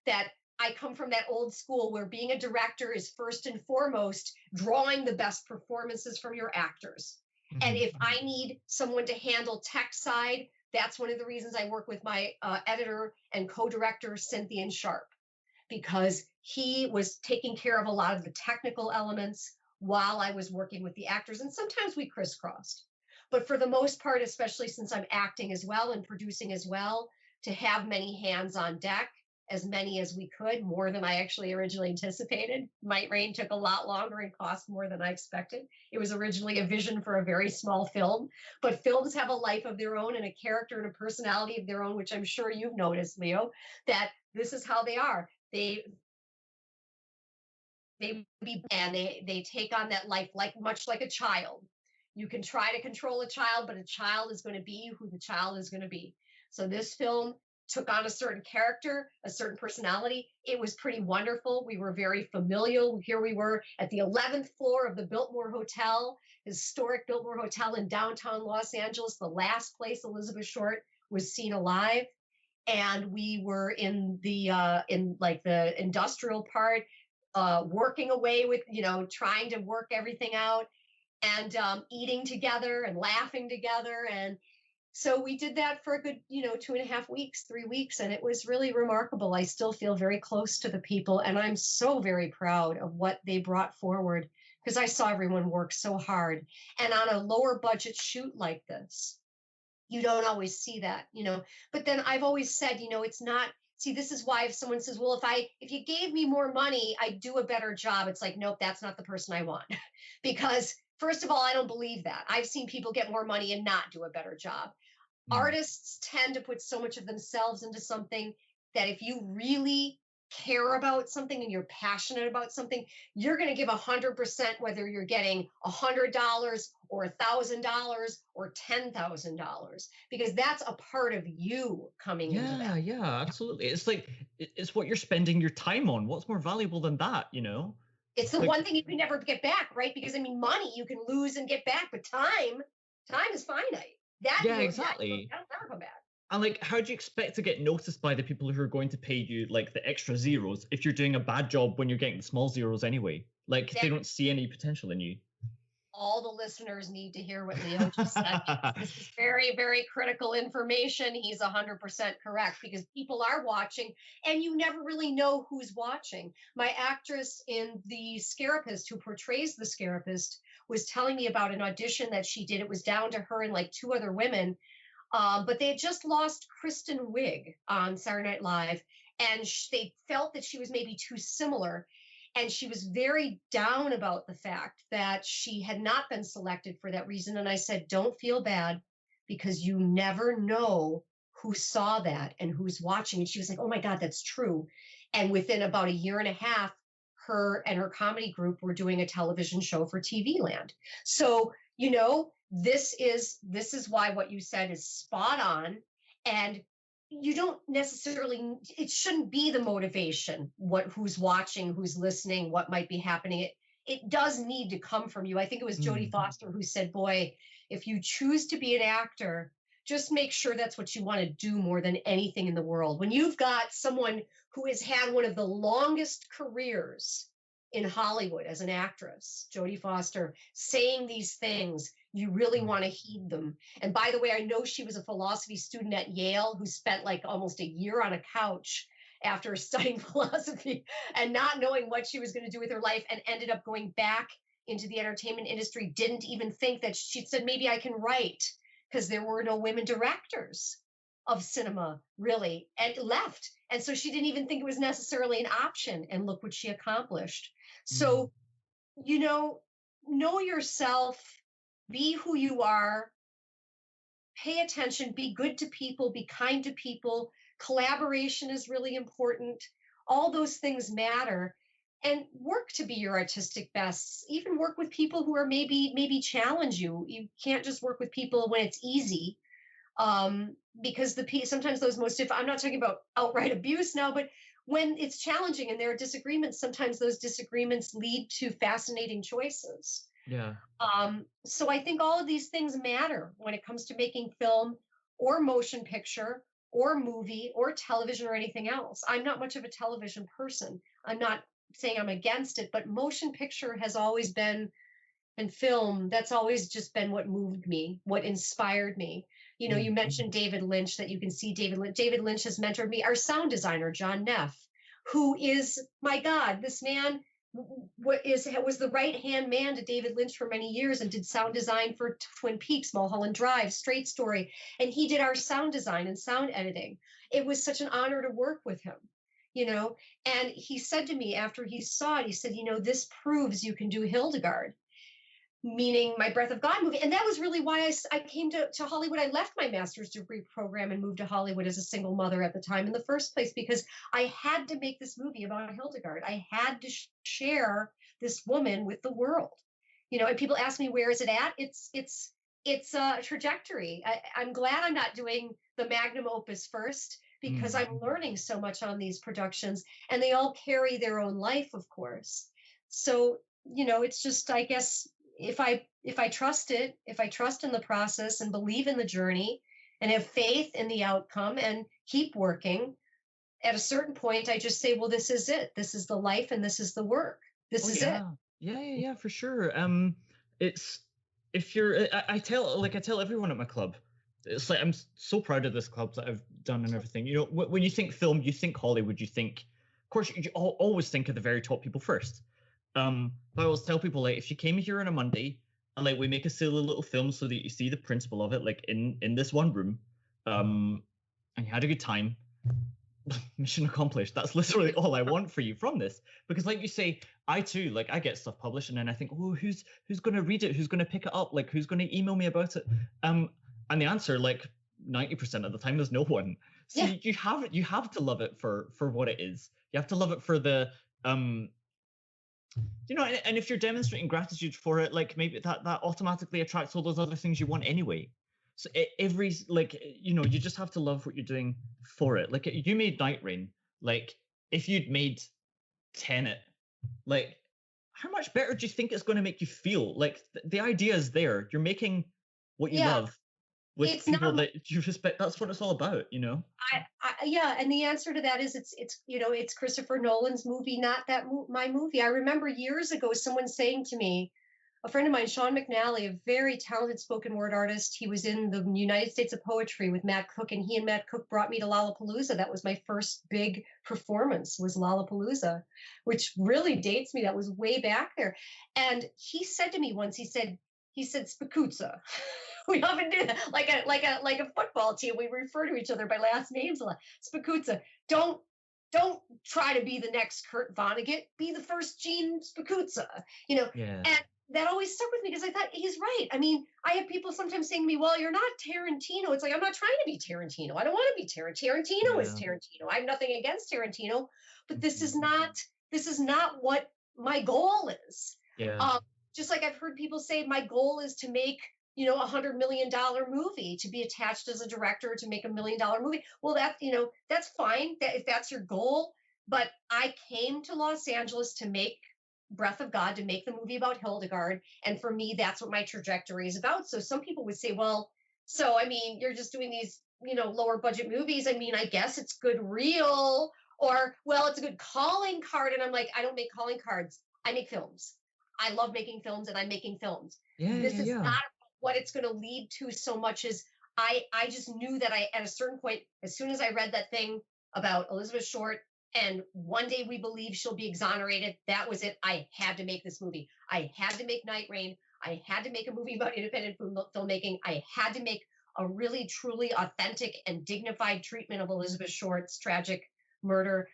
That I come from that old school where being a director is first and foremost drawing the best performances from your actors. And if I need someone to handle tech side, that's one of the reasons I work with my editor and co-director, Cynthia Sharp, because he was taking care of a lot of the technical elements while I was working with the actors. And sometimes we crisscrossed. But for the most part, especially since I'm acting as well and producing as well, to have many hands on deck, as many as we could, more than I actually originally anticipated. Night Rain took a lot longer and cost more than I expected. It was originally a vision for a very small film, but films have a life of their own and a character and a personality of their own, which I'm sure you've noticed, Leo, that this is how they are. They take on that life much like a child. You can try to control a child, but a child is going to be who the child is going to be. So this film took on a certain character, a certain personality. It was pretty wonderful. We were very familial. Here we were at the 11th floor of the Biltmore Hotel, historic Biltmore Hotel in downtown Los Angeles, the last place Elizabeth Short was seen alive. And we were in the industrial part, working away with, trying to work everything out, and eating together and laughing together. And so we did that for a good, 2.5 weeks, 3 weeks, and it was really remarkable. I still feel very close to the people, and I'm so very proud of what they brought forward, because I saw everyone work so hard. And on a lower budget shoot like this, you don't always see that, But then I've always said, it's not. See, this is why if someone says, well, if you gave me more money, I'd do a better job. It's like, nope, that's not the person I want. Because first of all, I don't believe that. I've seen people get more money and not do a better job. Artists tend to put so much of themselves into something that if you really care about something and you're passionate about something, you're going to give 100%, whether you're getting $100 or $1,000 or $10,000, because that's a part of you coming into that. Yeah, absolutely. It's like, it's what you're spending your time on. What's more valuable than that, It's the one thing you can never get back, right? Because money you can lose and get back, but time is finite. Exactly. That'll never come back. And how do you expect to get noticed by the people who are going to pay you the extra zeros if you're doing a bad job when you're getting the small zeros anyway? Like they don't see any potential in you. All the listeners need to hear what Leo just said. This is very, very critical information. He's 100% correct, because people are watching and you never really know who's watching. My actress in The Scarapist, who portrays the Scarapist, was telling me about an audition that she did. It was down to her and like 2 other women. But they had just lost Kristen Wiig on Saturday Night Live, and they felt that she was maybe too similar. And she was very down about the fact that she had not been selected for that reason. And I said, don't feel bad, because you never know who saw that and who's watching. And she was like, oh my God, that's true. And within about a year and a half, her and her comedy group were doing a television show for TV Land. So, this is why what you said is spot on. And you don't necessarily, it shouldn't be the motivation, who's watching, who's listening, what might be happening. It does need to come from you. I think it was Jodie Foster who said, boy, if you choose to be an actor, just make sure that's what you want to do more than anything in the world. When you've got someone who has had one of the longest careers in Hollywood as an actress, Jodie Foster, saying these things, you really want to heed them. And by the way, I know she was a philosophy student at Yale who spent like almost a year on a couch after studying philosophy and not knowing what she was going to do with her life, and ended up going back into the entertainment industry. Didn't even think that, she said, maybe I can write, because there were no women directors of cinema, really, and left. And so she didn't even think it was necessarily an option. And look what she accomplished. So, know yourself, be who you are, pay attention, be good to people, be kind to people. Collaboration is really important. All those things matter. And work to be your artistic best. Even work with people who are maybe challenge you. You can't just work with people when it's easy. Because sometimes those I'm not talking about outright abuse now, but when it's challenging and there are disagreements, sometimes those disagreements lead to fascinating choices. Yeah. So I think all of these things matter when it comes to making film or motion picture or movie or television or anything else. I'm not much of a television person. I'm not saying I'm against it, but motion picture has always been, and film, that's always just been what moved me, what inspired me. You mentioned David Lynch, that you can see David Lynch. David Lynch has mentored me. Our sound designer, John Neff, who is, my God, this man was the right-hand man to David Lynch for many years and did sound design for Twin Peaks, Mulholland Drive, Straight Story. And he did our sound design and sound editing. It was such an honor to work with him, and he said to me after he saw it, he said, this proves you can do Hildegard, meaning my Breath of God movie. And that was really why I came to Hollywood. I left my master's degree program and moved to Hollywood as a single mother at the time in the first place, because I had to make this movie about Hildegard. I had to share this woman with the world, and people ask me, where is it at? It's a trajectory. I'm glad I'm not doing the magnum opus first, because I'm learning so much on these productions, and they all carry their own life, of course. So, it's just, I guess, if I trust it, if I trust in the process and believe in the journey and have faith in the outcome and keep working, at a certain point, I just say, well, this is it. This is the life and this is the work. This is it. Yeah, for sure. It's, if you're, I tell everyone at my club, it's like, I'm so proud of this club that I've done and everything. When you think film, you think Hollywood, you think, of course, you always think of the very top people first. But I always tell people, like, if you came here on a Monday and like we make a silly little film so that you see the principle of it, like in this one room, and you had a good time, mission accomplished. That's literally all I want for you from this. Because like you say, I too, like, I get stuff published and then I think, oh, who's going to read it? Who's going to pick it up? Like, who's going to email me about it? And the answer, like 90% of the time, is no one. So you have to love it for what it is. You have to love it for the and if you're demonstrating gratitude for it, like, maybe that automatically attracts all those other things you want anyway. So you just have to love what you're doing for it. Like, you made Night Rain. Like, if you'd made Tenet, like, how much better do you think it's going to make you feel? Like, the idea is there. You're making what you love. with It's people not. that you respect. That's what it's all about, Yeah, and the answer to that is it's Christopher Nolan's movie, not my movie. I remember years ago someone saying to me, a friend of mine, Sean McNally, a very talented spoken word artist. He was in the United States of Poetry with Matt Cook, and he and Matt Cook brought me to Lollapalooza. That was my first big performance, was Lollapalooza, which really dates me. That was way back there. And he said to me once, he said, Spicuzza. We often do that, like a football team. We refer to each other by last names a lot. Spicuzza. Don't try to be the next Kurt Vonnegut. Be the first Jeanne Spicuzza. Yeah. And that always stuck with me because I thought he's right. I mean, I have people sometimes saying to me, "Well, you're not Tarantino." It's like, I'm not trying to be Tarantino. I don't want to be Tarantino. Tarantino is Tarantino. I have nothing against Tarantino, but this is not what my goal is. Yeah. Just like I've heard people say, my goal is to make $100 million movie, to be attached as a director, to make $1 million movie. Well, that's fine if that's your goal. But I came to Los Angeles to make Breath of God, to make the movie about Hildegard. And for me, that's what my trajectory is about. So some people would say, well, so, I mean, you're just doing these, lower budget movies. I mean, I guess it's good reel, or, well, it's a good calling card. And I'm like, I don't make calling cards. I make films. I love making films, and I'm making films. This is not what it's going to lead to so much as I just knew that at a certain point, as soon as I read that thing about Elizabeth Short, and one day we believe she'll be exonerated, that was it. I had to make this movie. I had to make Night Rain. I had to make a movie about independent filmmaking. I had to make a really, truly authentic and dignified treatment of Elizabeth Short's tragic murder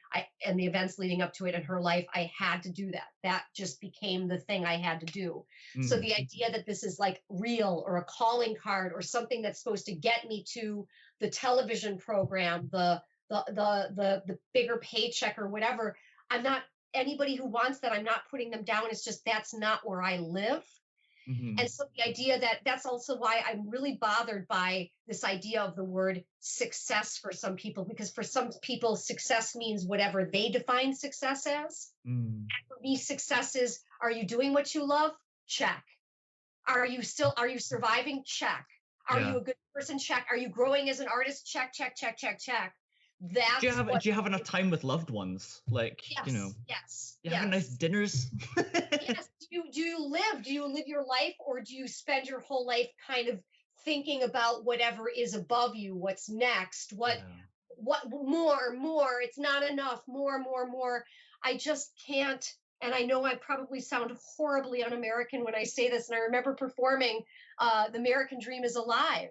and the events leading up to it in her life. I had to do that. That just became the thing I had to do. So the idea that this is like real, or a calling card, or something that's supposed to get me to the television program, the bigger paycheck or whatever, I'm not, anybody who wants that, I'm not putting them down. It's just, that's not where I live. And so the idea that's also why I'm really bothered by this idea of the word success for some people, because for some people, success means whatever they define success as. And for me, success is, are you doing what you love? Check. Are you surviving? Check. Are you a good person? Check. Are you growing as an artist? Check, check, check, check, check. Do you have enough time with loved ones? Like, yes, you have nice dinners? Yes. Do you live your life, or do you spend your whole life kind of thinking about whatever is above you, what's next, what more, it's not enough, more. I just can't. And I know I probably sound horribly un-American when I say this. And I remember performing The American Dream is Alive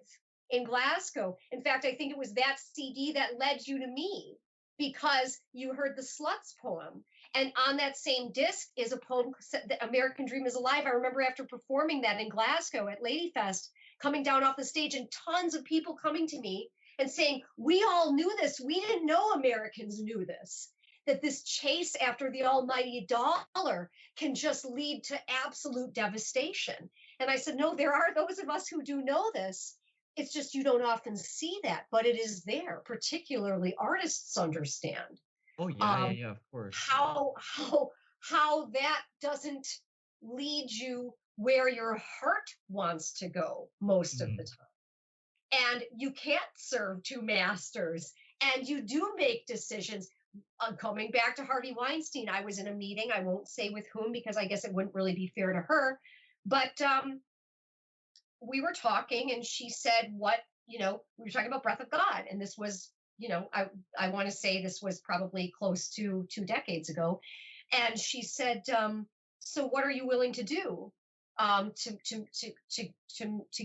in Glasgow. In fact, I think it was that CD that led you to me, because you heard the Sluts poem. And on that same disc is a poem, The American Dream is Alive. I remember after performing that in Glasgow at Ladyfest, coming down off the stage, and tons of people coming to me and saying, we all knew this. We didn't know Americans knew this, that this chase after the almighty dollar can just lead to absolute devastation. And I said, no, there are those of us who do know this. It's just you don't often see that, but it is there. Particularly artists understand. Oh yeah, of course. How that doesn't lead you where your heart wants to go most of the time. And you can't serve two masters, and you do make decisions. Coming back to Harvey Weinstein, I was in a meeting, I won't say with whom, because I guess it wouldn't really be fair to her, but we were talking, and she said, we were talking about Breath of God. And this was, I want to say this was probably close to 2 decades ago. And she said, so what are you willing to do to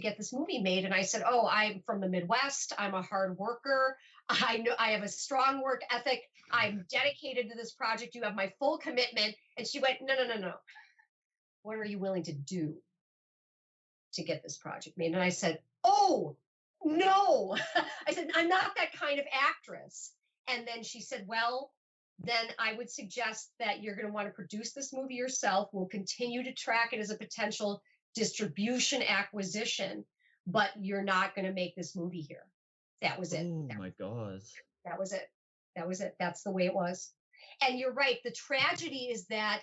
get this movie made? And I said, oh, I'm from the Midwest. I'm a hard worker. I know I have a strong work ethic. I'm dedicated to this project. You have my full commitment. And she went, no. What are you willing to do to get this project made? And I said, oh, no. I said, I'm not that kind of actress. And then she said, well, then I would suggest that you're going to want to produce this movie yourself. We'll continue to track it as a potential distribution acquisition, but you're not going to make this movie here. That was it. Oh my God. That was it. That's the way it was. And you're right. The tragedy is that,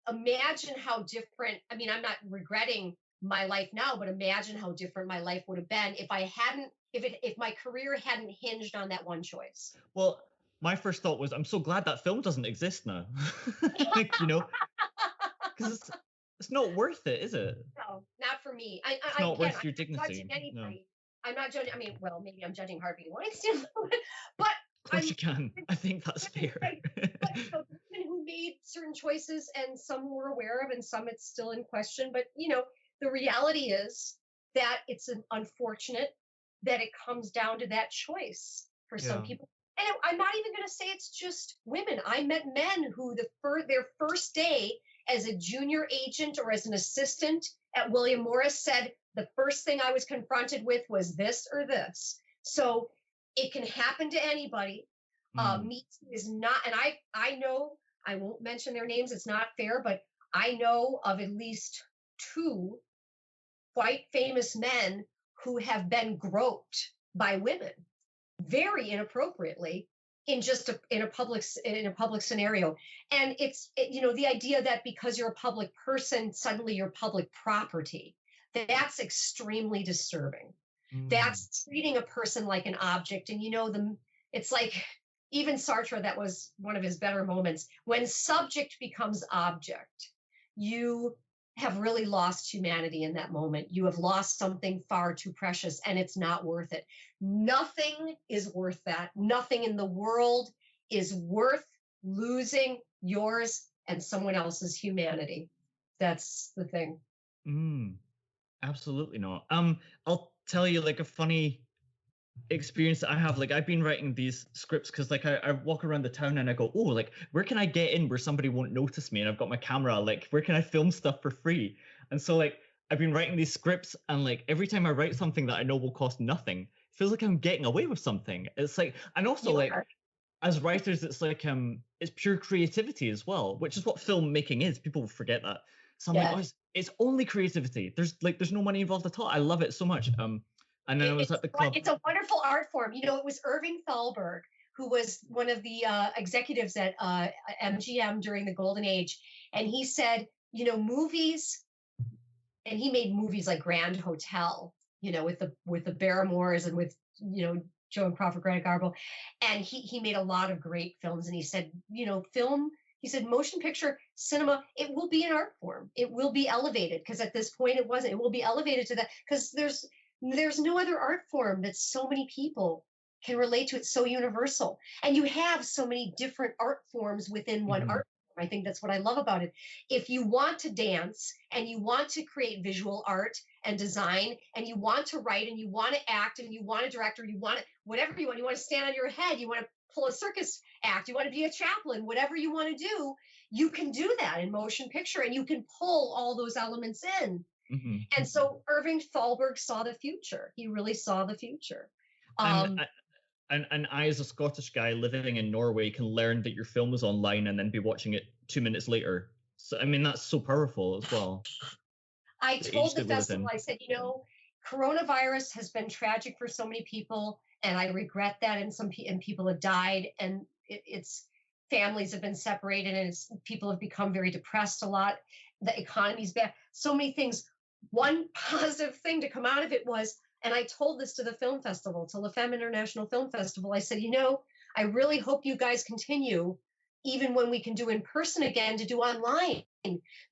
imagine how different, I mean, I'm not regretting my life now, but imagine how different my life would have been if my career hadn't hinged on that one choice. Well, my first thought was, I'm so glad that film doesn't exist now. Like, you know, because it's not worth it, is it? No, not for me. It's not worth your I'm not dignity. judging No. anybody. I'm not judging. I mean, well, maybe I'm judging Harvey Weinstein, but Of course you can. I think that's fair. but the women who made certain choices, and some we're aware of, and some it's still in question. But the reality is that it's unfortunate that it comes down to that choice for some people. And I'm not even going to say it's just women. I met men who their first day as a junior agent or as an assistant at William Morris said, the first thing I was confronted with was this or this. So it can happen to anybody. Me Too is not, and I know, I won't mention their names, it's not fair, but I know of at least 2 quite famous men who have been groped by women very inappropriately in a public scenario. And it's the idea that because you're a public person, suddenly you're public property. That's extremely disturbing. That's treating a person like an object. And it's like, even Sartre, that was one of his better moments. When subject becomes object, you have really lost humanity in that moment. You have lost something far too precious, and it's not worth it. Nothing is worth that. Nothing in the world is worth losing yours and someone else's humanity. That's the thing. Absolutely not. I'll tell you like a funny experience that I have. Like, I've been writing these scripts because like I walk around the town and I go, oh, like where can I get in where somebody won't notice me? And I've got my camera, like where can I film stuff for free? And so like I've been writing these scripts, and like every time I write something that I know will cost nothing, it feels like I'm getting away with something. It's like, and also like as writers, it's like it's pure creativity as well, which is what filmmaking is. People forget that. So I'm like, oh, it's only creativity. There's no money involved at all. I love it so much. And then I was at the club. It's a wonderful art form. It was Irving Thalberg, who was one of the executives at MGM during the Golden Age. And he said, movies, and he made movies like Grand Hotel, with the Barrymores and with, Joan Crawford, Greta Garbo. And he made a lot of great films. And he said, film, he said, motion picture, cinema, it will be an art form. It will be elevated, because at this point it wasn't. It will be elevated to that, because there's no other art form that so many people can relate to. It's so universal. And you have so many different art forms within one art form. I think that's what I love about it. If you want to dance and you want to create visual art and design, and you want to write and you want to act and you want to direct, or you want to, whatever you want to stand on your head, you want to pull a circus act, you want to be a chaplain, whatever you want to do, you can do that in motion picture, and you can pull all those elements in. And so Irving Thalberg saw the future. He really saw the future. And I, as a Scottish guy living in Norway, can learn that your film is online and then be watching it 2 minutes later. So, I mean, that's so powerful as well. I told the festival, I said, coronavirus has been tragic for so many people, and I regret that. And people have died, and it's families have been separated, and people have become very depressed a lot. The economy's bad. So many things. One positive thing to come out of it was, and I told this to the film festival, to La Femme International Film Festival, I said, I really hope you guys continue, even when we can do in person again, to do online.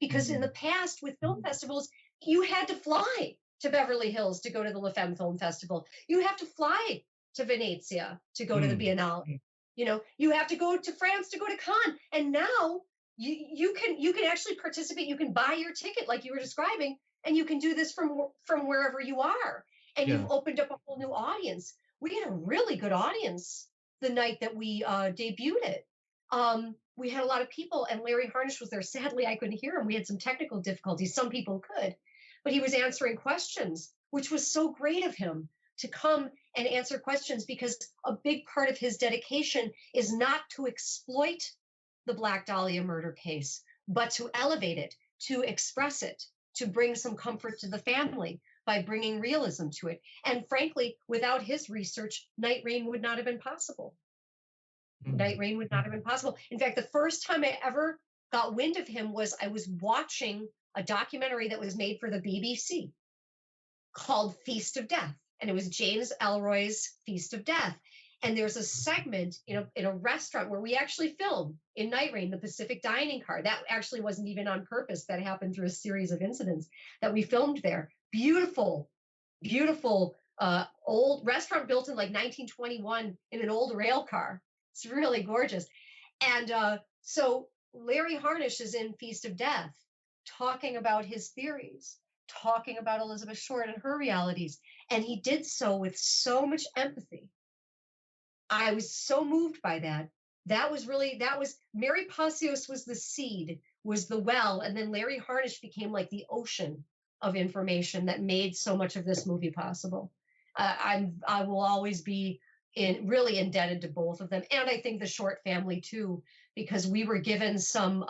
Because in the past with film festivals, you had to fly to Beverly Hills to go to the La Femme Film Festival. You have to fly to Venezia to go to the Biennale. You have to go to France to go to Cannes. And now you can actually participate. You can buy your ticket like you were describing, and you can do this from wherever you are. And you've opened up a whole new audience. We had a really good audience the night that we debuted it. We had a lot of people, and Larry Harnish was there. Sadly, I couldn't hear him. We had some technical difficulties. Some people could, but he was answering questions, which was so great of him to come and answer questions, because a big part of his dedication is not to exploit the Black Dahlia murder case, but to elevate it, to express it, to bring some comfort to the family by bringing realism to it. And frankly, without his research, Night Rain would not have been possible. Night Rain would not have been possible. In fact, the first time I ever got wind of him was I was watching a documentary that was made for the BBC called Feast of Death. And it was James Ellroy's Feast of Death. And there's a segment in a restaurant where we actually filmed in Night Rain, the Pacific dining car. That actually wasn't even on purpose. That happened through a series of incidents that we filmed there. Beautiful, beautiful old restaurant built in like 1921 in an old rail car. It's really gorgeous. And so Larry Harnish is in Feast of Death talking about his theories, talking about Elizabeth Short and her realities. And he did so with so much empathy. I was so moved by that. That was Mary Pacios was the seed, was the well, and then Larry Harnish became like the ocean of information that made so much of this movie possible. I will always be really indebted to both of them, and I think the Short family too, because we were given some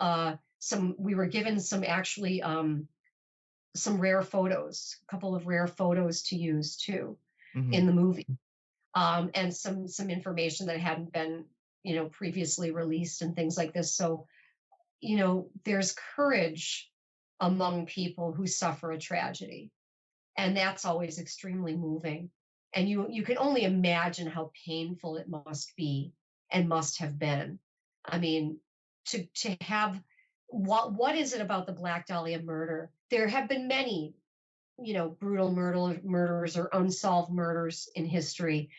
rare photos, a couple of rare photos to use too in the movie. And some information that hadn't been, previously released and things like this. So, there's courage among people who suffer a tragedy. And that's always extremely moving. And you can only imagine how painful it must be and must have been. I mean, to have, what is it about the Black Dahlia murder? There have been many brutal murders or unsolved murders in history.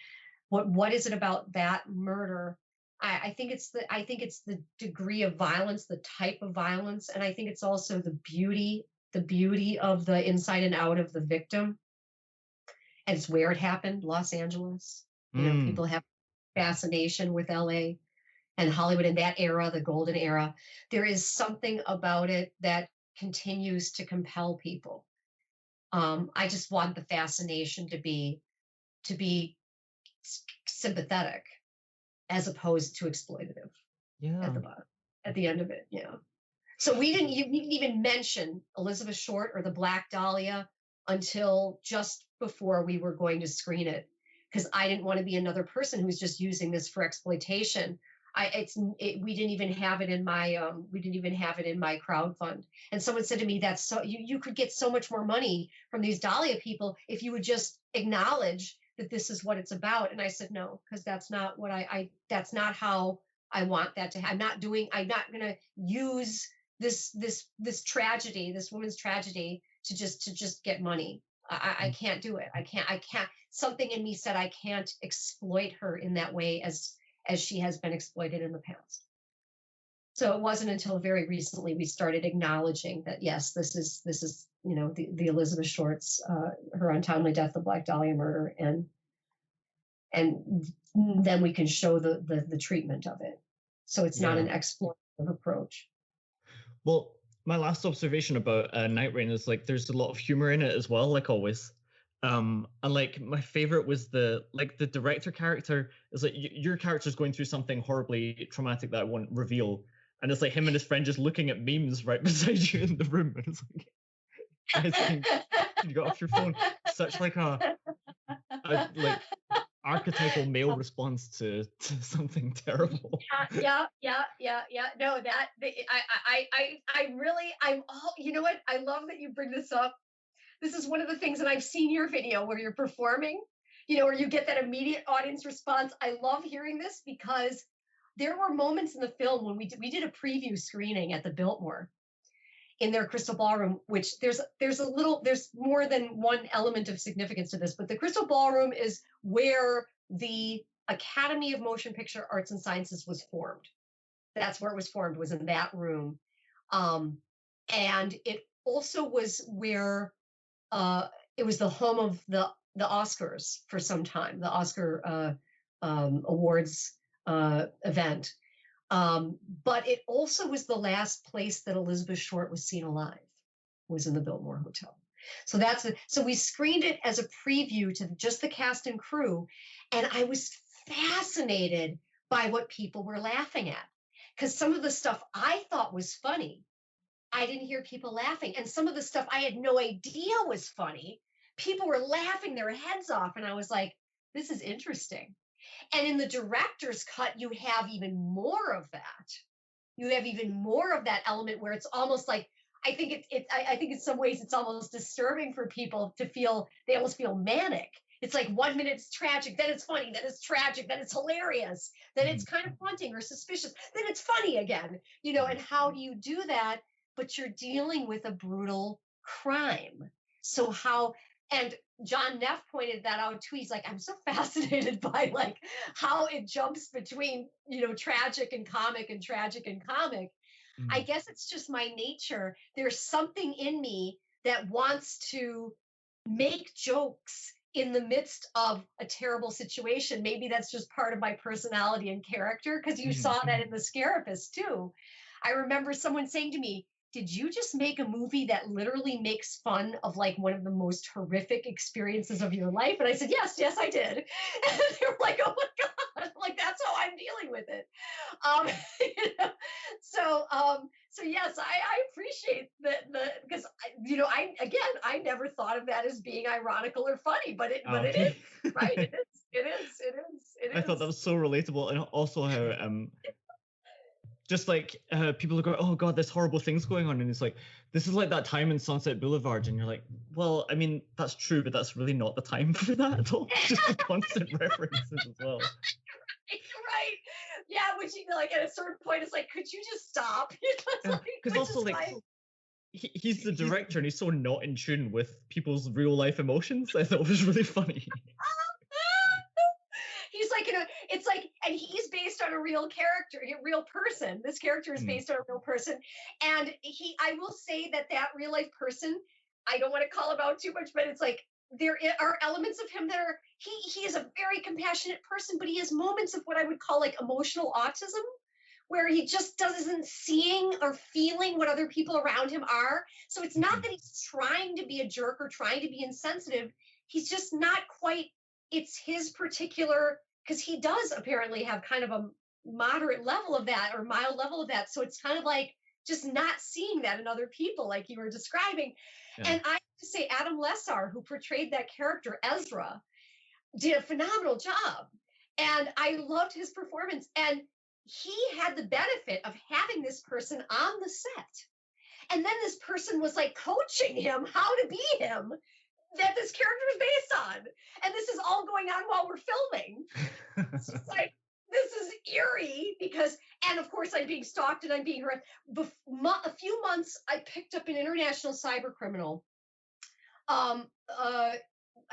What is it about that murder? I think it's the degree of violence, the type of violence, and I think it's also the beauty of the inside and out of the victim. And it's where it happened, Los Angeles. People have fascination with LA and Hollywood in that era, the golden era. There is something about it that continues to compel people. I just want the fascination to be sympathetic as opposed to exploitative. At the bottom, at the end of it. So we didn't even mention Elizabeth Short or the Black Dahlia until just before we were going to screen it, because I didn't want to be another person who's just using this for exploitation. We didn't even have it in my crowd fund. And someone said to me, "That's so you could get so much more money from these Dahlia people if you would just acknowledge that this is what it's about." And I said, no, because that's not what that's not how I want that to happen. I'm not going to use this tragedy, this woman's tragedy to just get money. I can't do it. I can't. Something in me said I can't exploit her in that way as she has been exploited in the past. So it wasn't until very recently we started acknowledging that, yes, this is the Elizabeth Short's her untimely death, the Black Dahlia murder, and then we can show the treatment of it. So it's not an exploitative approach. Well, my last observation about Night Rain is like there's a lot of humor in it as well, like always. And like my favorite was the director character is like your character's going through something horribly traumatic that I won't reveal, and it's like him and his friend just looking at memes right beside you in the room, and it's like, guys, can you get off your phone? Such like a like archetypal male response to something terrible. Yeah. No, you know what? I love that you bring this up. This is one of the things that I've seen your video where you're performing, where you get that immediate audience response. I love hearing this because there were moments in the film when we did a preview screening at the Biltmore in their Crystal Ballroom, which there's more than one element of significance to this, but the Crystal Ballroom is where the Academy of Motion Picture Arts and Sciences was formed. That's where it was formed, was in that room. And it also was where it was the home of the Oscars for some time, the Oscar awards event. But it also was the last place that Elizabeth Short was seen alive, was in the Biltmore Hotel. So we screened it as a preview to just the cast and crew. And I was fascinated by what people were laughing at, because some of the stuff I thought was funny, I didn't hear people laughing. And some of the stuff I had no idea was funny, people were laughing their heads off. And I was like, this is interesting. And in the director's cut, you have even more of that. You have even more of that element where it's almost like, I think I think in some ways it's almost disturbing for people to feel, they almost feel manic. It's like 1 minute it's tragic, then it's funny, then it's tragic, then it's hilarious, then it's kind of haunting or suspicious, then it's funny again, and how do you do that? But you're dealing with a brutal crime. So how, and John Neff pointed that out too. He's like, I'm so fascinated by like how it jumps between, tragic and comic and tragic and comic. I guess it's just my nature. There's something in me that wants to make jokes in the midst of a terrible situation. Maybe that's just part of my personality and character, because you saw that in The Scarapist too. I remember someone saying to me, did you just make a movie that literally makes fun of like one of the most horrific experiences of your life? And I said, yes, I did. And they were like, oh my God, like that's how I'm dealing with it. So yes, I appreciate that, because I never thought of that as being ironical or funny, but it is, right? It is. I thought that was so relatable, and also how just like people are going, oh God, there's horrible things going on, and it's like, this is like that time in Sunset Boulevard, and you're like, well, I mean, that's true, but that's really not the time for that at all. Just the constant references as well. Right. Yeah, which like at a certain point, it's like, could you just stop? Because also like he's the director, and he's so not in tune with people's real life emotions. I thought it was really funny. He's like, it's like, and he's based on a real character, a real person. This character is based on a real person. And I will say that real life person, I don't want to call him out too much, but it's like, there are elements of him that are, he is a very compassionate person, but he has moments of what I would call like emotional autism, where he just doesn't seeing or feeling what other people around him are. So it's not that he's trying to be a jerk or trying to be insensitive. He's just not quite, it's his particular, because he does apparently have kind of a moderate level of that or mild level of that. So it's kind of like just not seeing that in other people, like you were describing. Yeah. And I have to say, Adam Lessar, who portrayed that character, Ezra, did a phenomenal job. And I loved his performance. And he had the benefit of having this person on the set. And then this person was like coaching him how to be him, that this character is based on. And this is all going on while we're filming. It's just like, this is eerie because, and of course I'm being stalked and I'm being harassed. A few months, I picked up an international cyber criminal. I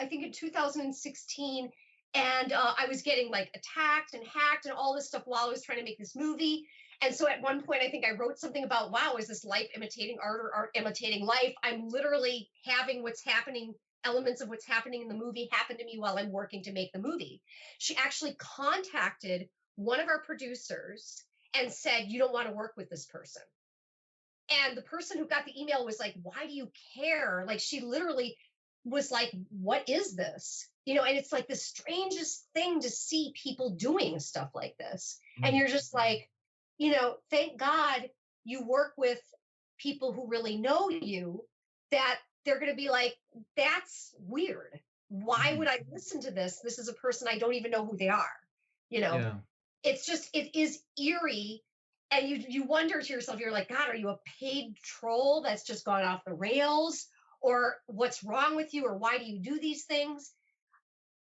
think in 2016, and I was getting like attacked and hacked and all this stuff while I was trying to make this movie. And so at one point, I think I wrote something about, wow, is this life imitating art or art imitating life? I'm literally having what's happening, elements of what's happening in the movie happen to me while I'm working to make the movie. She actually contacted one of our producers and said, you don't want to work with this person. And the person who got the email was like, why do you care? Like, she literally was like, what is this? And it's like the strangest thing to see people doing stuff like this. Mm-hmm. And you're just like, thank God you work with people who really know you, that they're going to be like, that's weird. Why would I listen to this? This is a person I don't even know who they are. Yeah. It's just, it is eerie. And you wonder to yourself, you're like, God, are you a paid troll that's just gone off the rails? Or what's wrong with you? Or why do you do these things?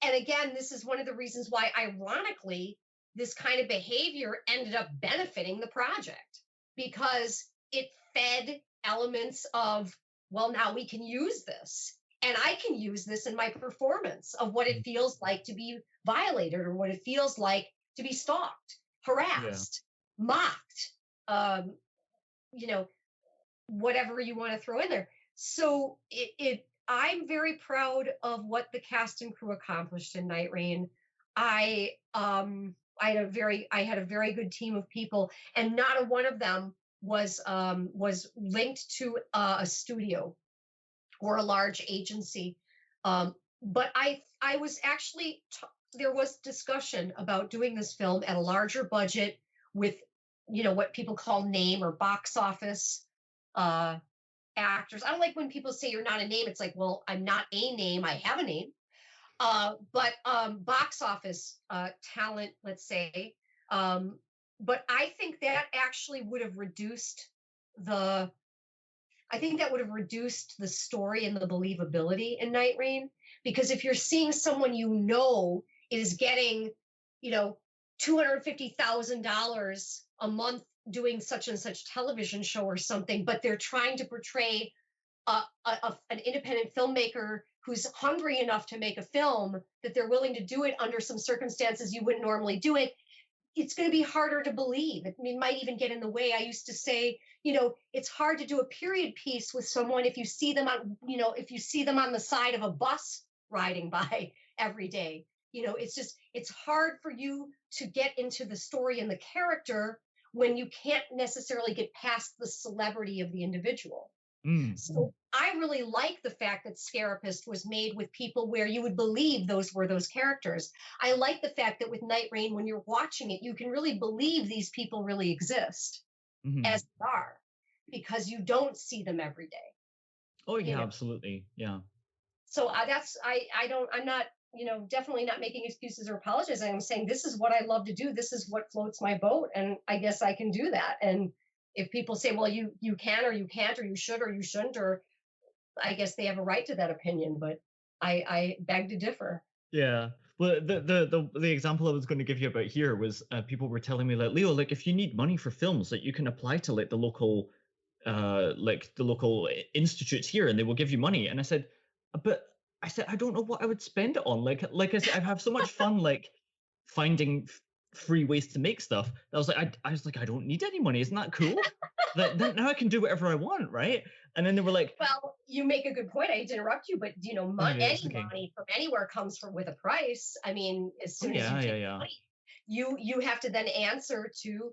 And again, this is one of the reasons why, ironically, this kind of behavior ended up benefiting the project, because it fed elements of, well, now we can use this. And I can use this in my performance of what it feels like to be violated, or what it feels like to be stalked, harassed, mocked, whatever you want to throw in there. So I'm very proud of what the cast and crew accomplished in Night Rain. I had a very good team of people, and not a one of them was linked to a studio or a large agency. But I was actually there was discussion about doing this film at a larger budget with what people call name or box office actors. I don't like when people say you're not a name. It's like, well, I'm not a name. I have a name. But box office talent, let's say. But I think that actually would have reduced the I think that would have reduced the story and the believability in Night Rain, because if you're seeing someone is getting, $250,000 a month doing such and such television show or something, but they're trying to portray an independent filmmaker who's hungry enough to make a film that they're willing to do it under some circumstances you wouldn't normally do it, it's going to be harder to believe. It might even get in the way. I used to say, it's hard to do a period piece with someone if you see them on the side of a bus riding by every day. It's hard for you to get into the story and the character when you can't necessarily get past the celebrity of the individual. So I really like the fact that Scarapist was made with people where you would believe those were those characters. I like the fact that with Night Rain, when you're watching it, you can really believe these people really exist as they are, because you don't see them every day. Oh yeah, absolutely. Yeah. So I'm not, definitely not making excuses or apologizing. I'm saying this is what I love to do. This is what floats my boat. And I guess I can do that. And if people say, well, you can, or you can't, or you should, or you shouldn't, or I guess they have a right to that opinion, but I beg to differ. Yeah. Well, the example I was going to give you about here was people were telling me, like, Leo, like, if you need money for films, like, you can apply to like the local institutes here, and they will give you money. And I said, I don't know what I would spend it on. Like I said, I have so much fun like finding free ways to make stuff. I was like, I don't need any money. Isn't that cool? Then now I can do whatever I want, right? And then they were like, well, you make a good point. I hate to interrupt you, but money from anywhere comes with a price. I mean, as soon as you take money, you have to then answer to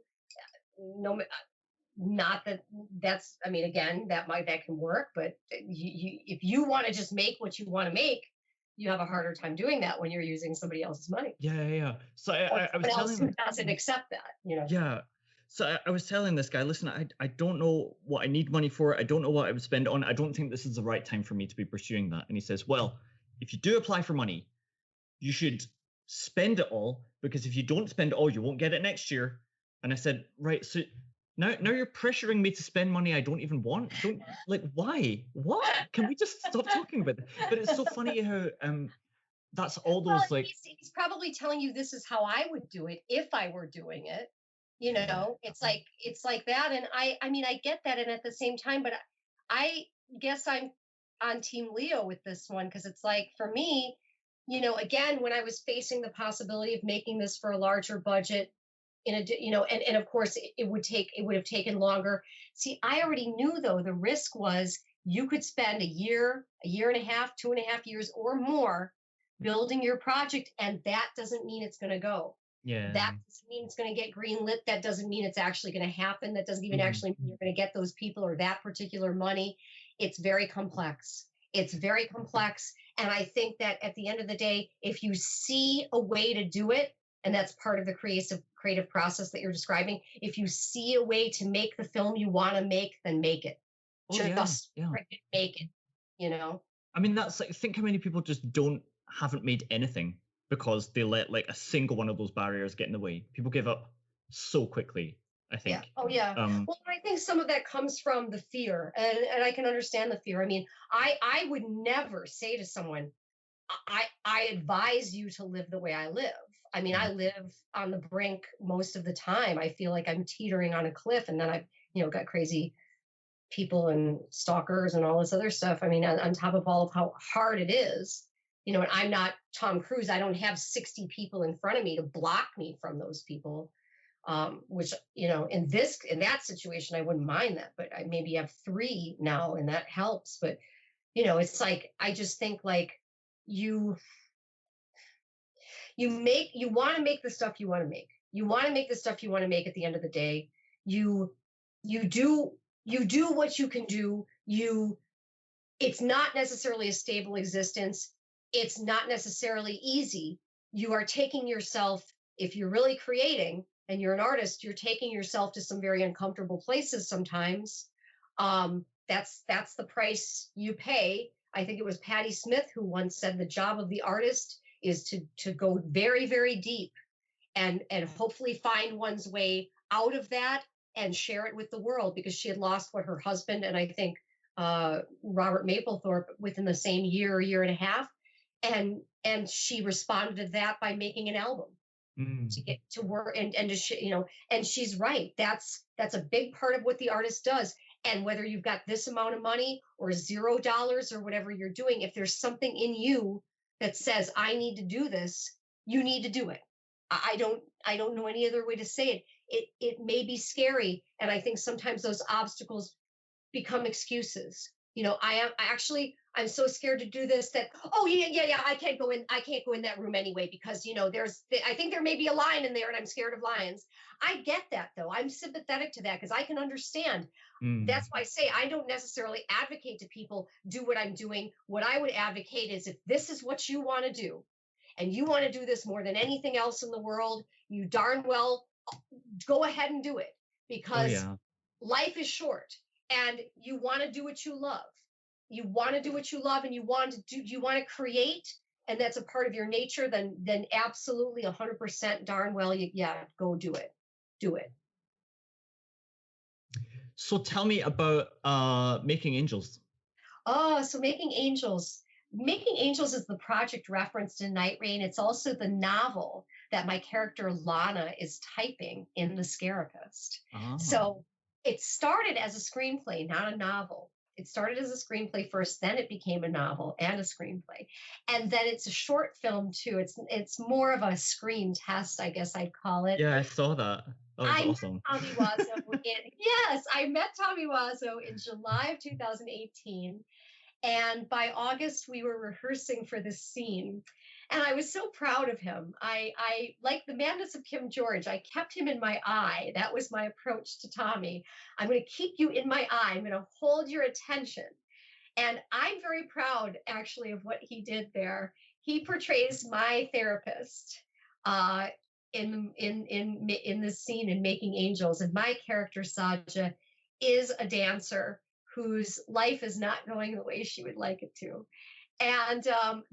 not that's, I mean, again, that can work, but if you want to just make what you want to make, you have a harder time doing that when you're using somebody else's money. Yeah. So I was telling who doesn't accept that, Yeah. So I was telling this guy, listen, I don't know what I need money for. I don't know what I would spend it on. I don't think this is the right time for me to be pursuing that. And he says, well, if you do apply for money, you should spend it all, because if you don't spend it all, you won't get it next year. And I said, right, so now you're pressuring me to spend money I don't even want. Why? What? Can we just stop talking about that? But it's so funny how that's all those he's probably telling you this is how I would do it if I were doing it. It's like that. And I mean, I get that. And at the same time, but I guess I'm on Team Leo with this one, because it's like, for me, again, when I was facing the possibility of making this for a larger budget, and of course it would have taken longer. See, I already knew, though, the risk was you could spend a year and a half, 2.5 years or more building your project, and that doesn't mean it's going to go. Yeah. That doesn't mean it's going to get greenlit. That doesn't mean it's actually going to happen. That doesn't even actually mean you're going to get those people or that particular money. It's very complex. And I think that at the end of the day, if you see a way to do it, and that's part of the creative process that you're describing, if you see a way to make the film you want to make, then make it. Make it, I mean, that's like, think how many people just haven't made anything because they let like a single one of those barriers get in the way. People give up so quickly, I think. Yeah. Oh, yeah. Well, I think some of that comes from the fear, and I can understand the fear. I mean, I would never say to someone, I advise you to live the way I live. I mean, I live on the brink most of the time. I feel like I'm teetering on a cliff, and then I've, got crazy people and stalkers and all this other stuff. I mean, on top of all of how hard it is, and I'm not Tom Cruise. I don't have 60 people in front of me to block me from those people, which, in that situation, I wouldn't mind that, but I maybe have 3 now, and that helps. But, it's like, I just think like you want to make the stuff you want to make. You want to make the stuff you want to make. At the end of the day, you do what you can do. It's not necessarily a stable existence. It's not necessarily easy. You are taking yourself, if you're really creating and you're an artist, you're taking yourself to some very uncomfortable places sometimes. That's the price you pay. I think it was Patti Smith who once said the job of the artist is to go very, very deep and hopefully find one's way out of that and share it with the world, because she had lost her husband, and I think Robert Mapplethorpe within the same year and a half, and she responded to that by making an album to get to work and to and she's right. That's a big part of what the artist does. And whether you've got this amount of money or $0 or whatever you're doing, if there's something in you that says, I need to do this, you need to do it. I don't know any other way to say it. It may be scary. And I think sometimes those obstacles become excuses. I'm so scared to do this that, oh yeah, I can't go in that room anyway, because I think there may be a lion in there and I'm scared of lions. I get that though. I'm sympathetic to that because I can understand. That's why I say I don't necessarily advocate to people do what I'm doing. What I would advocate is, if this is what you want to do and you want to do this more than anything else in the world, you darn well go ahead and do it, because life is short and you want to do what you love. You want to do what you love and you want to create, and that's a part of your nature, then absolutely 100% darn well, go do it. Do it. So tell me about Making Angels. Oh, so Making Angels. Making Angels is the project referenced in Night Rain. It's also the novel that my character Lana is typing in The Scarapist. Oh. So it started as a screenplay, not a novel. It started as a screenplay first, then it became a novel and a screenplay. And then it's a short film too. It's more of a screen test, I guess I'd call it. Yeah, I saw that. That was awesome. I met Tommy Wiseau in July of 2018. And by August, we were rehearsing for this scene. And I was so proud of him. I like the madness of Kim George. I kept him in my eye. That was my approach to Tommy. I'm going to keep you in my eye. I'm going to hold your attention. And I'm very proud, actually, of what he did there. He portrays my therapist in this scene in Making Angels. And my character, Saja, is a dancer whose life is not going the way she would like it to. And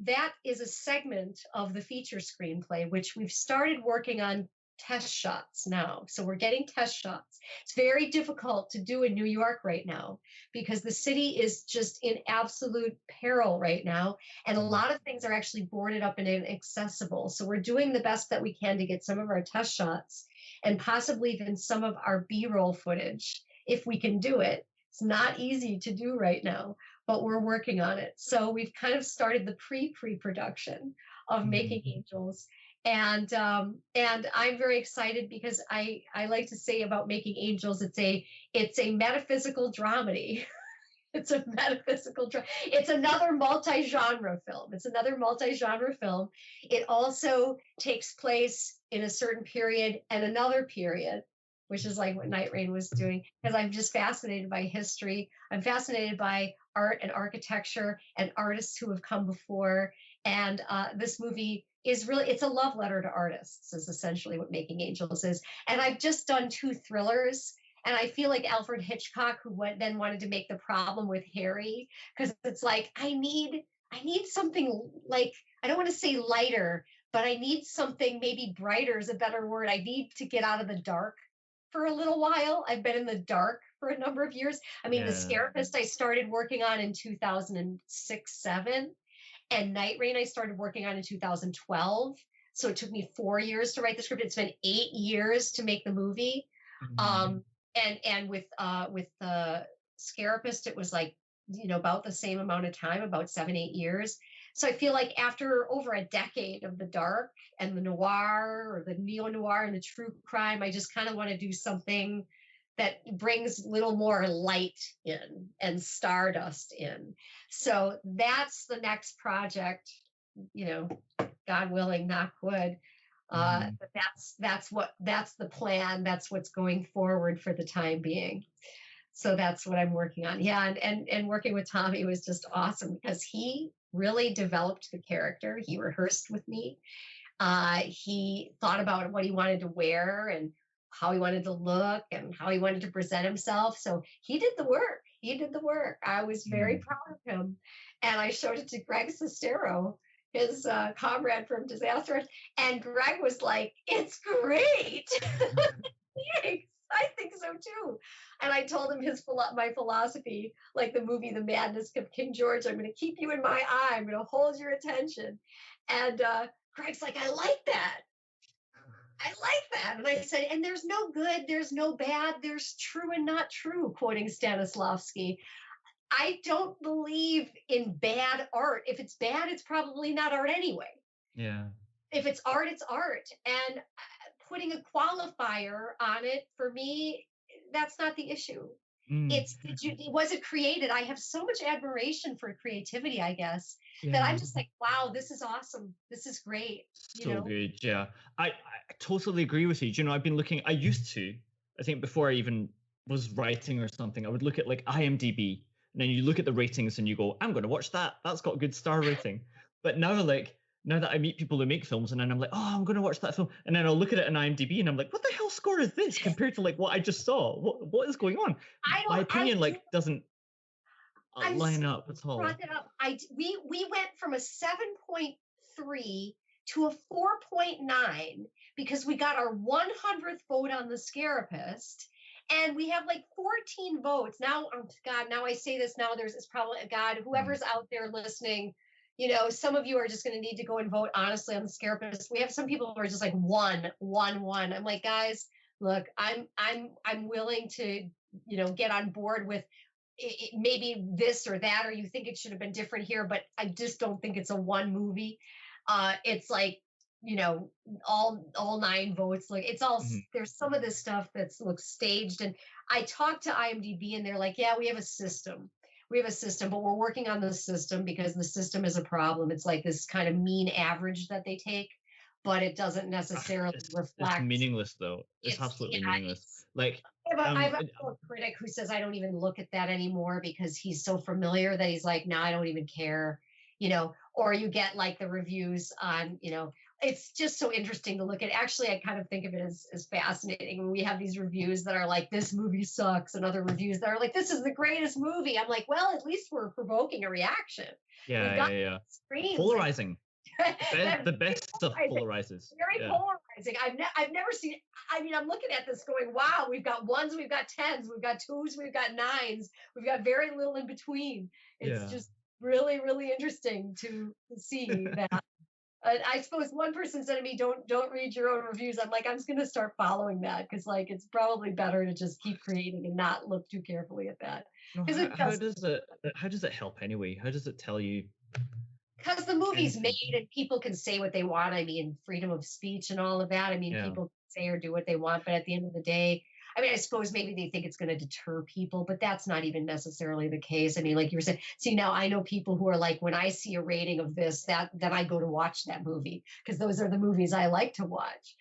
that is a segment of the feature screenplay, which we've started working on test shots now. So we're getting test shots. It's very difficult to do in New York right now because the city is just in absolute peril right now. And a lot of things are actually boarded up and inaccessible. So we're doing the best that we can to get some of our test shots and possibly even some of our B-roll footage, if we can do it. It's not easy to do right now, but we're working on it. So we've kind of started the pre-production of Making Angels. And I'm very excited because I like to say about Making Angels, it's a metaphysical dramedy. It's a metaphysical it's another multi-genre film. It also takes place in a certain period and another period, which is like what Night Rain was doing, because I'm just fascinated by history. I'm fascinated by art and architecture and artists who have come before. And this movie is really, it's a love letter to artists, is essentially what Making Angels is. And I've just done 2 thrillers. And I feel like Alfred Hitchcock, who then wanted to make The Problem with Harry, because it's like, I need something like, I don't want to say lighter, but I need something maybe brighter is a better word. I need to get out of the dark for a little while. I've been in the dark for a number of years. I mean, The Scarapist I started working on in 2006-07, and Night Rain I started working on in 2012. So it took me 4 years to write the script. It's been 8 years to make the movie. And with the Scarapist, it was like, about the same amount of time, about 7-8 years. So I feel like after over a decade of the dark and the noir or the neo-noir and the true crime, I just kind of want to do something that brings a little more light in and stardust in. So that's the next project, God willing, knock wood. But that's the plan. That's what's going forward for the time being. So that's what I'm working on. Yeah. And working with Tommy was just awesome because he really developed the character. He rehearsed with me. He thought about what he wanted to wear and how he wanted to look and how he wanted to present himself. So he did the work. I was very proud of him. And I showed it to Greg Sestero, his comrade from Disaster. And Greg was like, it's great. Thanks. I think so too. And I told him my philosophy, like the movie The Madness of King George. I'm going to keep you in my eye. I'm going to hold your attention. And Craig's like, I like that. I like that. And I said, and there's no good, there's no bad, there's true and not true, quoting Stanislavski. I don't believe in bad art. If it's bad, it's probably not art anyway. Yeah. If it's art, it's art. And putting a qualifier on it, for me, that's not the issue. Was it created? I have so much admiration for creativity, I guess, that I'm just like, wow, this is awesome. This is great. So good. Yeah. I totally agree with you. I've been looking, I think before I even was writing or something, I would look at like IMDb, and then you look at the ratings and you go, I'm going to watch that. That's got a good star rating. But now that I meet people who make films, and then I'm like, oh, I'm going to watch that film. And then I'll look at it on IMDb and I'm like, what the hell score is this compared to like what I just saw? What is going on? My opinion doesn't line up at all. Brought that up. We went from a 7.3 to a 4.9 because we got our 100th vote on the Scarapist. And we have like 14 votes. Now, oh God, now I say this, now it's probably, God, whoever's out there listening, some of you are just going to need to go and vote honestly on the Scarapist. We have some people who are just like one. I'm like, guys, look, I'm willing to, get on board with maybe this or that, or you think it should have been different here, but I just don't think it's a one movie. It's like, all 9 votes. Like it's all, there's some of this stuff that's looks staged. And I talked to IMDb and they're like, yeah, we have a system, but we're working on the system because the system is a problem. It's like this kind of mean average that they take, but it doesn't necessarily reflect. It's meaningless though. It's absolutely meaningless. Like, I have a critic who says I don't even look at that anymore because he's so familiar that he's like, no, I don't even care, or you get like the reviews on, it's just so interesting to look at. Actually, I kind of think of it as fascinating when we have these reviews that are like, this movie sucks, and other reviews that are like, this is the greatest movie. I'm like, well, at least we're provoking a reaction. Yeah. Polarizing. The best stuff polarizes. Very polarizing. I've never seen. I mean, I'm looking at this going, wow, we've got 1s, we've got 10s, we've got 2s, we've got 9s, we've got very little in between. It's just really, really interesting to see that. I suppose one person said to me, don't read your own reviews. I'm like, I'm just going to start following that because like it's probably better to just keep creating and not look too carefully at that. How does it help anyway? How does it tell you? Because the movie's made and people can say what they want. I mean, freedom of speech and all of that. I mean, people can say or do what they want, but at the end of the day, I mean, I suppose maybe they think it's going to deter people, but that's not even necessarily the case. I mean, like you were saying, see, now I know people who are like, when I see a rating of this, then I go to watch that movie because those are the movies I like to watch,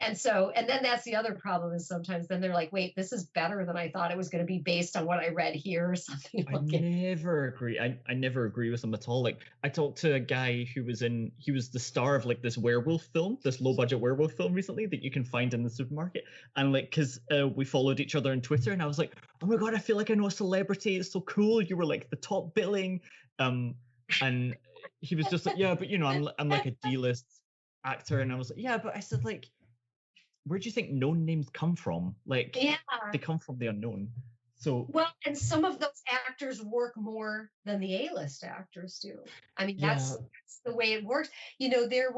And then that's the other problem is sometimes then they're like, wait, this is better than I thought it was going to be based on what I read here or something. Never agree. I never agree with them at all. Like I talked to a guy he was the star of like this werewolf film, this low budget werewolf film recently that you can find in the supermarket. And like, cause we followed each other on Twitter and I was like, oh my God, I feel like I know a celebrity. It's so cool. You were like the top billing. And he was just like, yeah, but I'm like a D-list actor. And I was like, yeah, but I said like, where do you think known names come from? Like, they come from the unknown. So well, and some of those actors work more than the A-list actors do. I mean, that's the way it works. There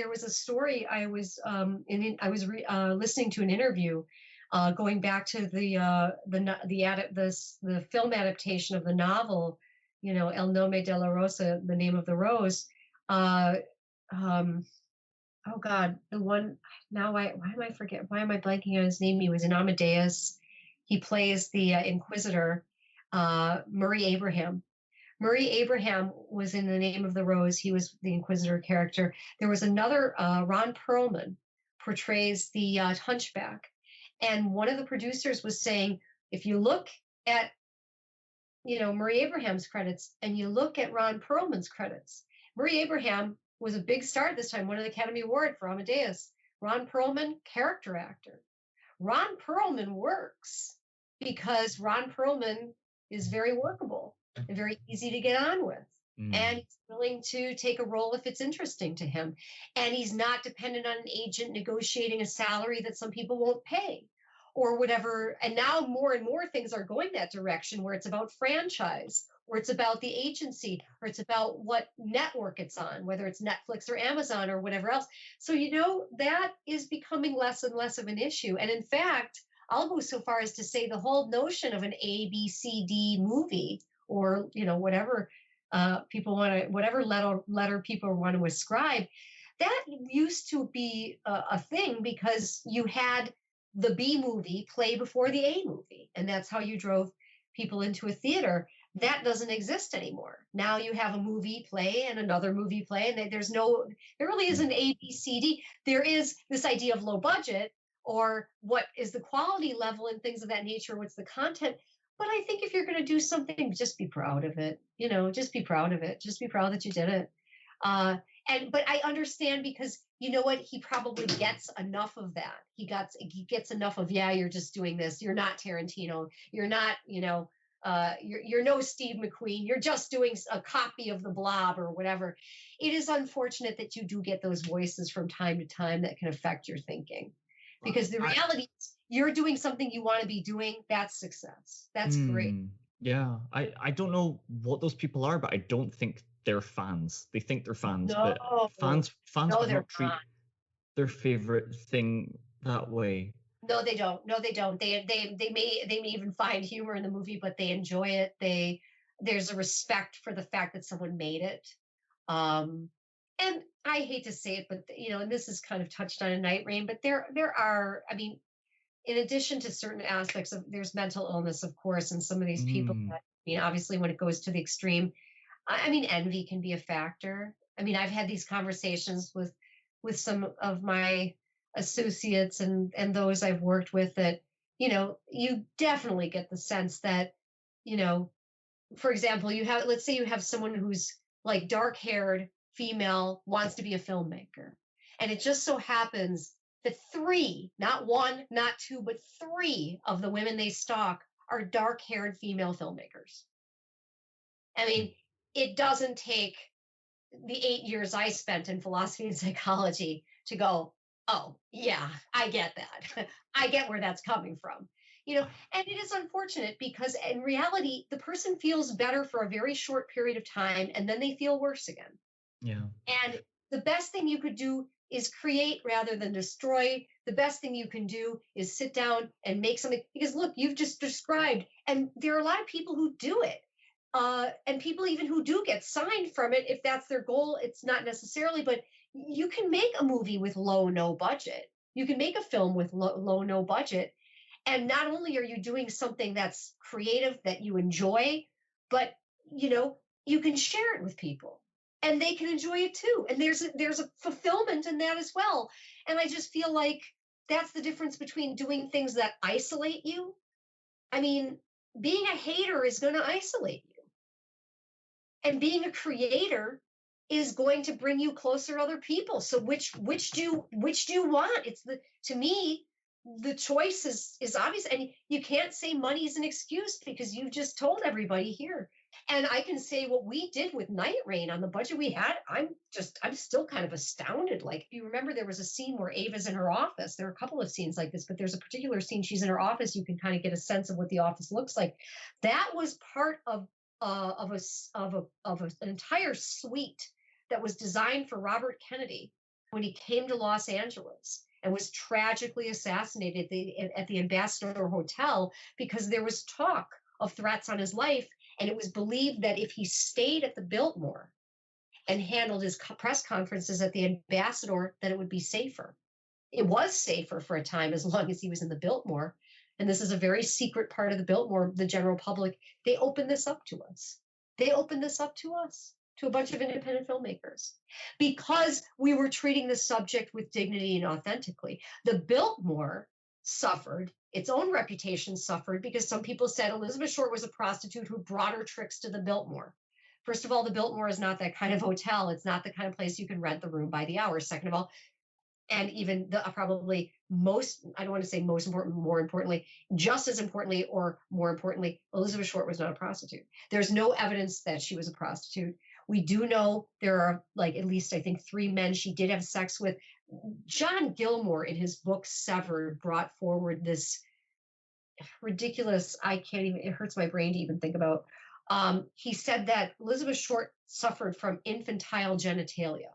was a story I was listening to an interview, going back to the film adaptation of the novel, El Nome de la Rosa, the name of the rose. Oh God, the one now. Why am I blanking on his name? He was in Amadeus. He plays the Inquisitor, Murray Abraham. Murray Abraham was in The Name of the Rose. He was the Inquisitor character. There was another, Ron Perlman portrays the Hunchback. And one of the producers was saying, if you look at, Murray Abraham's credits and you look at Ron Perlman's credits, Murray Abraham was a big star at this time, won an Academy Award for Amadeus. Ron Perlman, character actor. Ron Perlman works because Ron Perlman is very workable and very easy to get on with. And he's willing to take a role if it's interesting to him. And he's not dependent on an agent negotiating a salary that some people won't pay. or whatever. And now more and more things are going that direction where it's about franchise, or it's about the agency, or it's about what network it's on, whether it's Netflix or Amazon or whatever else. So, that is becoming less and less of an issue. And in fact, I'll go so far as to say the whole notion of an A, B, C, D movie, or, whatever people want to, whatever letter people want to ascribe, that used to be a thing because you had the B movie play before the A movie. And that's how you drove people into a theater. That doesn't exist anymore. Now you have a movie play and another movie play, and there really isn't A, B, C, D. There is this idea of low budget, or what is the quality level and things of that nature, what's the content. But I think if you're going to do something, just be proud of it. Just be proud of it. Just be proud that you did it. But I understand, because you know what? He probably gets enough of that. He gets enough of, yeah, you're just doing this. You're not Tarantino. You're not, you're no Steve McQueen. You're just doing a copy of The Blob or whatever. It is unfortunate that you do get those voices from time to time that can affect your thinking, because the reality is you're doing something you want to be doing. That's success. That's great. Yeah, I don't know what those people are, but I don't think they're fans. They think they're fans, No. but fans No, would they're not treat not. their favorite thing that way. No, they don't. No, they don't. They may even find humor in the movie, but they enjoy it. There's a respect for the fact that someone made it. And I hate to say it, but and this is kind of touched on in Night Rain, but there are, I mean, in addition to certain aspects of, there's mental illness, of course, and some of these people that, obviously when it goes to the extreme, I mean, envy can be a factor. I mean, I've had these conversations with some of my associates and those I've worked with that, you definitely get the sense that, for example, let's say you have someone who's like dark-haired female, wants to be a filmmaker. And it just so happens that 3, not 1, not 2, but 3 of the women they stalk are dark-haired female filmmakers. I mean, it doesn't take the 8 years I spent in philosophy and psychology to go, oh, yeah, I get that. I get where that's coming from. And it is unfortunate because in reality, the person feels better for a very short period of time, and then they feel worse again. Yeah. And the best thing you could do is create rather than destroy. The best thing you can do is sit down and make something, because look, you've just described, and there are a lot of people who do it. And people even who do get signed from it, if that's their goal, it's not necessarily, but you can make a movie with no budget. You can make a film with no budget. And not only are you doing something that's creative, that you enjoy, but, you can share it with people and they can enjoy it too. And there's a fulfillment in that as well. And I just feel like that's the difference between doing things that isolate you. I mean, being a hater is going to isolate you. And being a creator is going to bring you closer to other people. So which do you want? To me, the choice is obvious. And you can't say money is an excuse, because you've just told everybody here. And I can say what we did with Night Rain on the budget we had, I'm still kind of astounded. Like, you remember there was a scene where Ava's in her office. There are a couple of scenes like this, but there's a particular scene she's in her office. You can kind of get a sense of what the office looks like. That was part of an entire suite that was designed for Robert Kennedy when he came to Los Angeles and was tragically assassinated at the Ambassador Hotel, because there was talk of threats on his life. And it was believed that if he stayed at the Biltmore and handled his press conferences at the Ambassador, that it would be safer. It was safer for a time, as long as he was in the Biltmore. And this is a very secret part of the Biltmore. The general public, they opened this up to us. They opened this up to us, to a bunch of independent filmmakers, because we were treating the subject with dignity and authentically. The Biltmore suffered, its own reputation suffered, because some people said Elizabeth Short was a prostitute who brought her tricks to the Biltmore. First of all, the Biltmore is not that kind of hotel. It's not the kind of place you can rent the room by the hour. Second of all, and even probably most, I don't want to say most important, more importantly, just as importantly or more importantly, Elizabeth Short was not a prostitute. There's no evidence that she was a prostitute. We do know there are, like, at least I think 3 men she did have sex with. John Gilmore, in his book Severed, brought forward this ridiculous. I can't even, it hurts my brain to even think about. He said that Elizabeth Short suffered from infantile genitalia.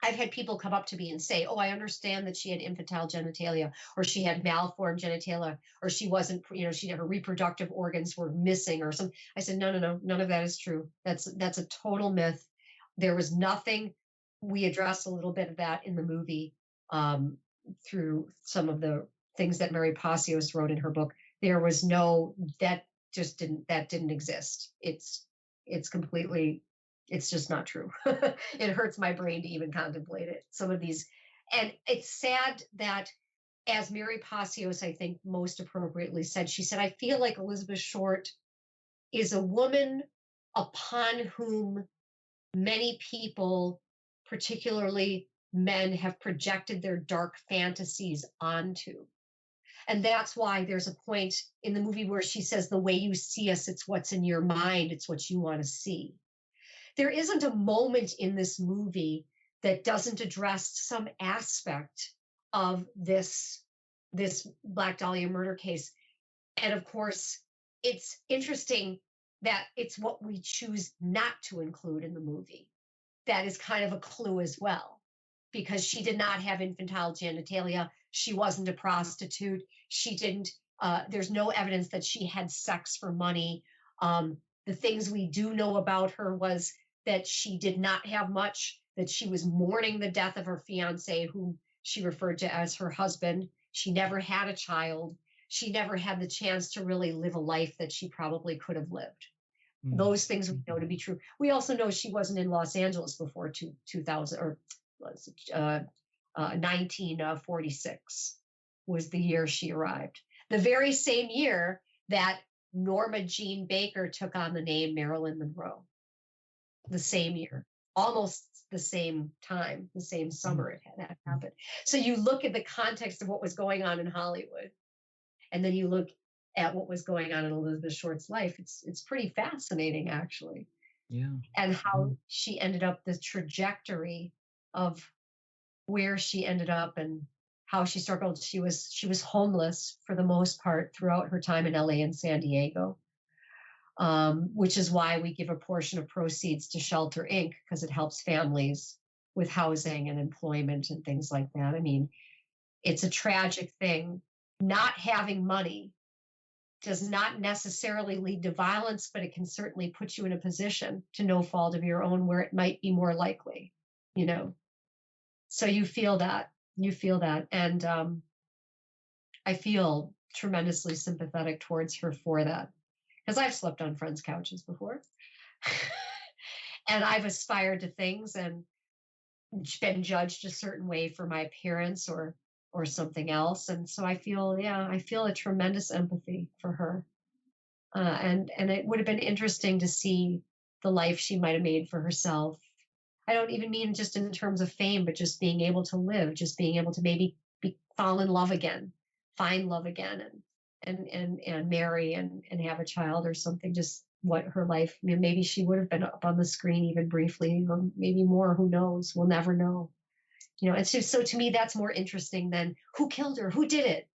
I've had people come up to me and say, "Oh, I understand that she had infantile genitalia, or she had malformed genitalia, or she wasn't, her reproductive organs were missing, or something." I said, "No, no, no, none of that is true. That's a total myth. There was nothing." We addressed a little bit of that in the movie through some of the things that Mary Pacios wrote in her book. There was no, that didn't exist. It's completely, it's just not true. It hurts my brain to even contemplate it. Some of these, and it's sad that, as Mary Pacios, I think most appropriately said, she said, "I feel like Elizabeth Short is a woman upon whom many people, particularly men, have projected their dark fantasies onto." And that's why there's a point in the movie where she says, "The way you see us, it's what's in your mind, it's what you want to see." There isn't a moment in this movie that doesn't address some aspect of this Black Dahlia murder case. And of course, it's interesting that it's what we choose not to include in the movie. That is kind of a clue as well, because she did not have infantile genitalia. She wasn't a prostitute. She didn't, there's no evidence that she had sex for money. The things we do know about her was that she did not have much, that she was mourning the death of her fiance, whom she referred to as her husband. She never had a child. She never had the chance to really live a life that she probably could have lived. Those things we know to be true. We also know she wasn't in Los Angeles before 2000, or 1946 was the year she arrived. The very same year that Norma Jean Baker took on the name Marilyn Monroe. The same year, almost the same time, the same summer it had happened. So you look at the context of what was going on in Hollywood, and then you look at what was going on in Elizabeth Short's life. It's pretty fascinating, actually. Yeah. And how she ended up, the trajectory of where she ended up and how she struggled. She was homeless for the most part throughout her time in LA and San Diego. Which is why we give a portion of proceeds to Shelter Inc., because it helps families with housing and employment and things like that. I mean, it's a tragic thing. Not having money does not necessarily lead to violence, but it can certainly put you in a position, to no fault of your own, where it might be more likely, So you feel that. And I feel tremendously sympathetic towards her for that. Because I've slept on friends' couches before. And I've aspired to things and been judged a certain way for my appearance or something else. And so I feel a tremendous empathy for her. And it would have been interesting to see the life she might have made for herself. I don't even mean just in terms of fame, but just being able to live, just being able to maybe fall in love again, find love again, and marry and have a child or something. Just what her life, maybe she would have been up on the screen even briefly, or maybe more, who knows? We'll never know. It's just, so to me, that's more interesting than who killed her, who did it,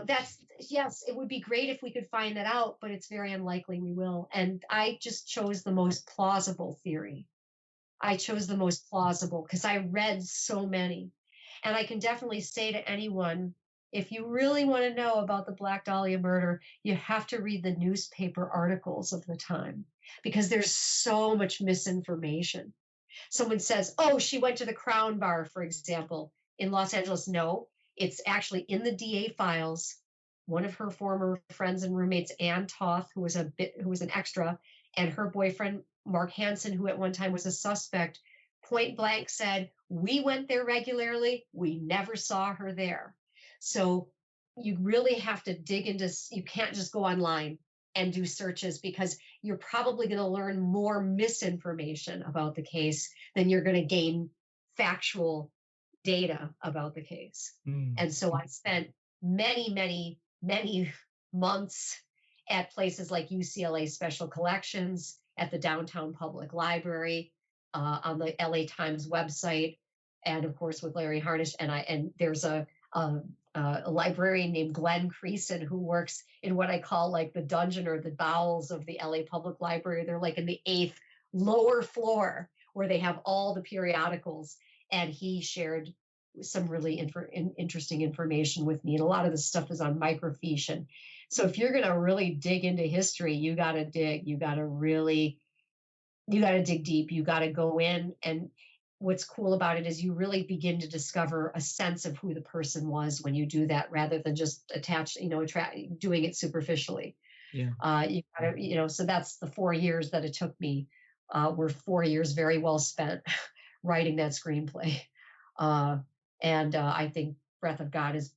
that's, yes, it would be great if we could find that out, but it's very unlikely we will. And I just chose the most plausible theory. I chose the most plausible because I read so many. And I can definitely say to anyone, if you really want to know about the Black Dahlia murder, you have to read the newspaper articles of the time, because there's so much misinformation. Someone says, "Oh, she went to the Crown Bar," for example, in Los Angeles. No, it's actually in the DA files. One of her former friends and roommates, Ann Toth, who was an extra, and her boyfriend, Mark Hansen, who at one time was a suspect, point blank said, "We went there regularly. We never saw her there." So you really have to dig into, you can't just go online and do searches, because you're probably going to learn more misinformation about the case than you're going to gain factual data about the case. And so I spent many, many, many months at places like UCLA Special Collections, at the Downtown Public Library, on the LA Times website, and of course with Larry Harnish. And there's a a librarian named Glenn Creason, who works in what I call like the dungeon or the bowels of the LA Public Library. They're like in the 8th lower floor where they have all the periodicals. And he shared some really interesting information with me. And a lot of the stuff is on microfiche. And so if you're going to really dig into history, you got to dig. You got to dig deep. You got to go in. And what's cool about it is you really begin to discover a sense of who the person was when you do that, rather than just doing it superficially. Yeah. You gotta, so that's the 4 years that it took me. Were 4 years very well spent writing that screenplay. And I think Breath of God has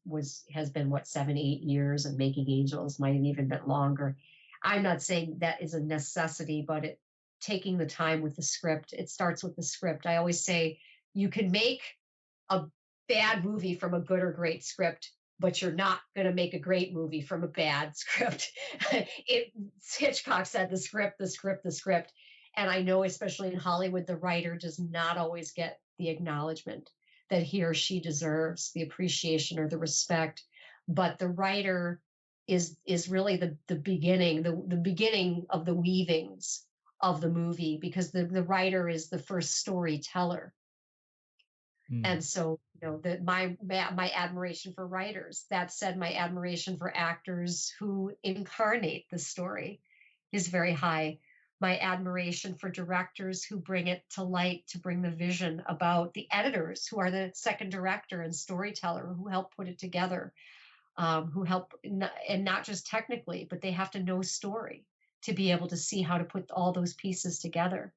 been 7-8 years, and Making Angels might have even been longer. I'm not saying that is a necessity, but taking the time with the script, it starts with the script. I always say you can make a bad movie from a good or great script, but you're not going to make a great movie from a bad script. Hitchcock said the script. And I know, especially in Hollywood, the writer does not always get the acknowledgement that he or she deserves, the appreciation or the respect. But the writer is really the beginning, the beginning of the weavings of the movie, because the writer is the first storyteller. And so, my admiration for writers. That said, my admiration for actors who incarnate the story is very high. My admiration for directors who bring it to light, to bring the vision, about the editors who are the second director and storyteller, who help put it together, who help, and not just technically, but they have to know story to be able to see how to put all those pieces together.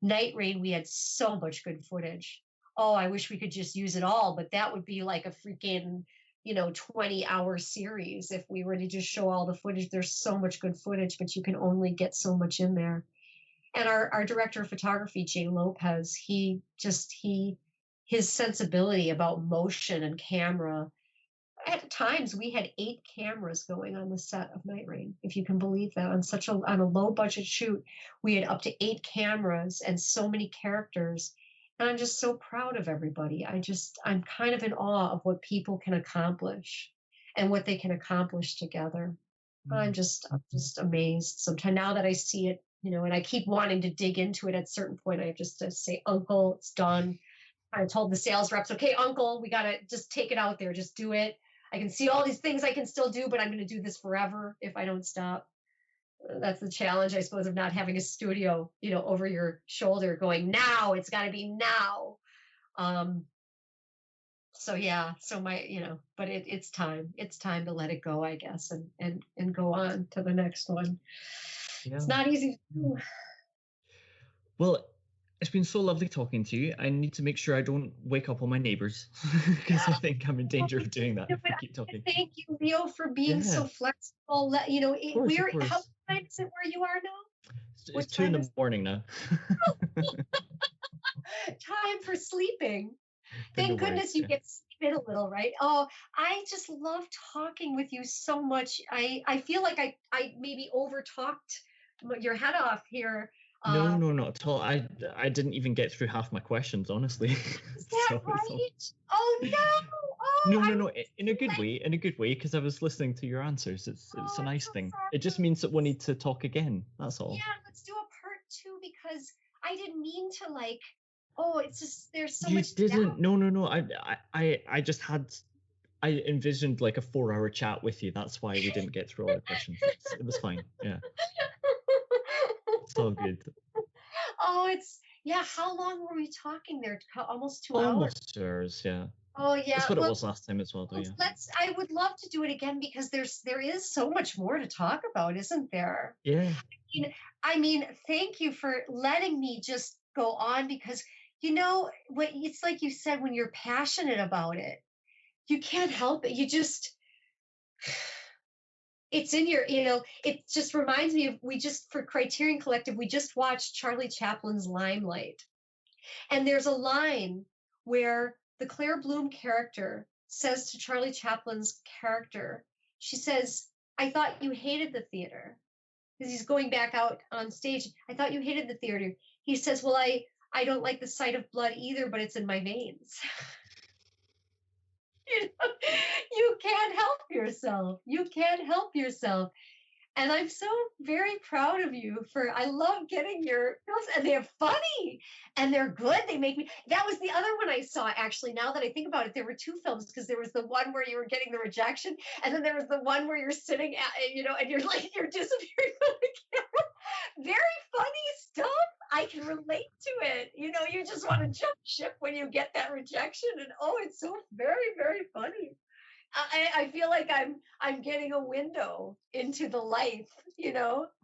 Night Rain, we had so much good footage. Oh, I wish we could just use it all, but that would be like a freaking 20-hour series if we were to just show all the footage. There's so much good footage, but you can only get so much in there. And our director of photography, Jay Lopez, his sensibility about motion and camera. At times we had 8 cameras going on the set of Night Rain, if you can believe that. On a low budget shoot, we had up to 8 cameras and so many characters. And I'm just so proud of everybody. I'm kind of in awe of what people can accomplish and what they can accomplish together. I'm just amazed sometimes now that I see it, and I keep wanting to dig into it. At a certain point, I have just to say, Uncle, it's done. I told the sales reps, okay, Uncle, we got to just take it out there. Just do it. I can see all these things I can still do, but I'm going to do this forever if I don't stop. That's the challenge, I suppose, of not having a studio, over your shoulder going, now, it's got to be now. But it's time. It's time to let it go, I guess, and go on to the next one. Yeah. It's not easy to do. Well, it's been so lovely talking to you. I need to make sure I don't wake up all my neighbors, because I think I'm in danger of doing that if we keep talking. Thank you, Leo, for being so flexible. How time is it where you are now? It's 2 in the morning now. Time for sleeping. Thank goodness you get sleep in a little, right? Oh, I just love talking with you so much. I feel like I maybe over talked your head off here. No, not at all. I didn't even get through half my questions, honestly. Is that right? Oh no! No. In a good way, because I was listening to your answers. It's a nice thing. It just means that we need to talk again. That's all. Yeah, let's do a part 2, because I didn't mean to like. Oh, it's just there's so much. You didn't. No. I just had. I envisioned like a 4-hour chat with you. That's why we didn't get through all the questions. It was fine. Yeah. It's all good. Oh, how long were we talking there? Almost 2 hours. Almost 2 hours, yeah. Oh yeah. That's what it was last time as well, though. Yeah. I would love to do it again, because there is so much more to talk about, isn't there? Yeah. I mean, thank you for letting me just go on, because it's like you said, when you're passionate about it, you can't help it. It's in your, it just reminds me of, for Criterion Collective, we just watched Charlie Chaplin's Limelight. And there's a line where the Claire Bloom character says to Charlie Chaplin's character, she says, I thought you hated the theater. Because he's going back out on stage. I thought you hated the theater. He says, well, I don't like the sight of blood either, but it's in my veins. You can't help yourself. You can't help yourself. And I'm so very proud of you for, I love getting your films, and they're funny and they're good. They make me, that was the other one I saw, actually. Now that I think about it, there were two films, because there was the one where you were getting the rejection, and then there was the one where you're sitting at, and you're like, you're disappearing from the camera. Very funny stuff. I can relate to it. You just want to jump ship when you get that rejection, and it's so very, very funny. I feel like I'm getting a window into the life,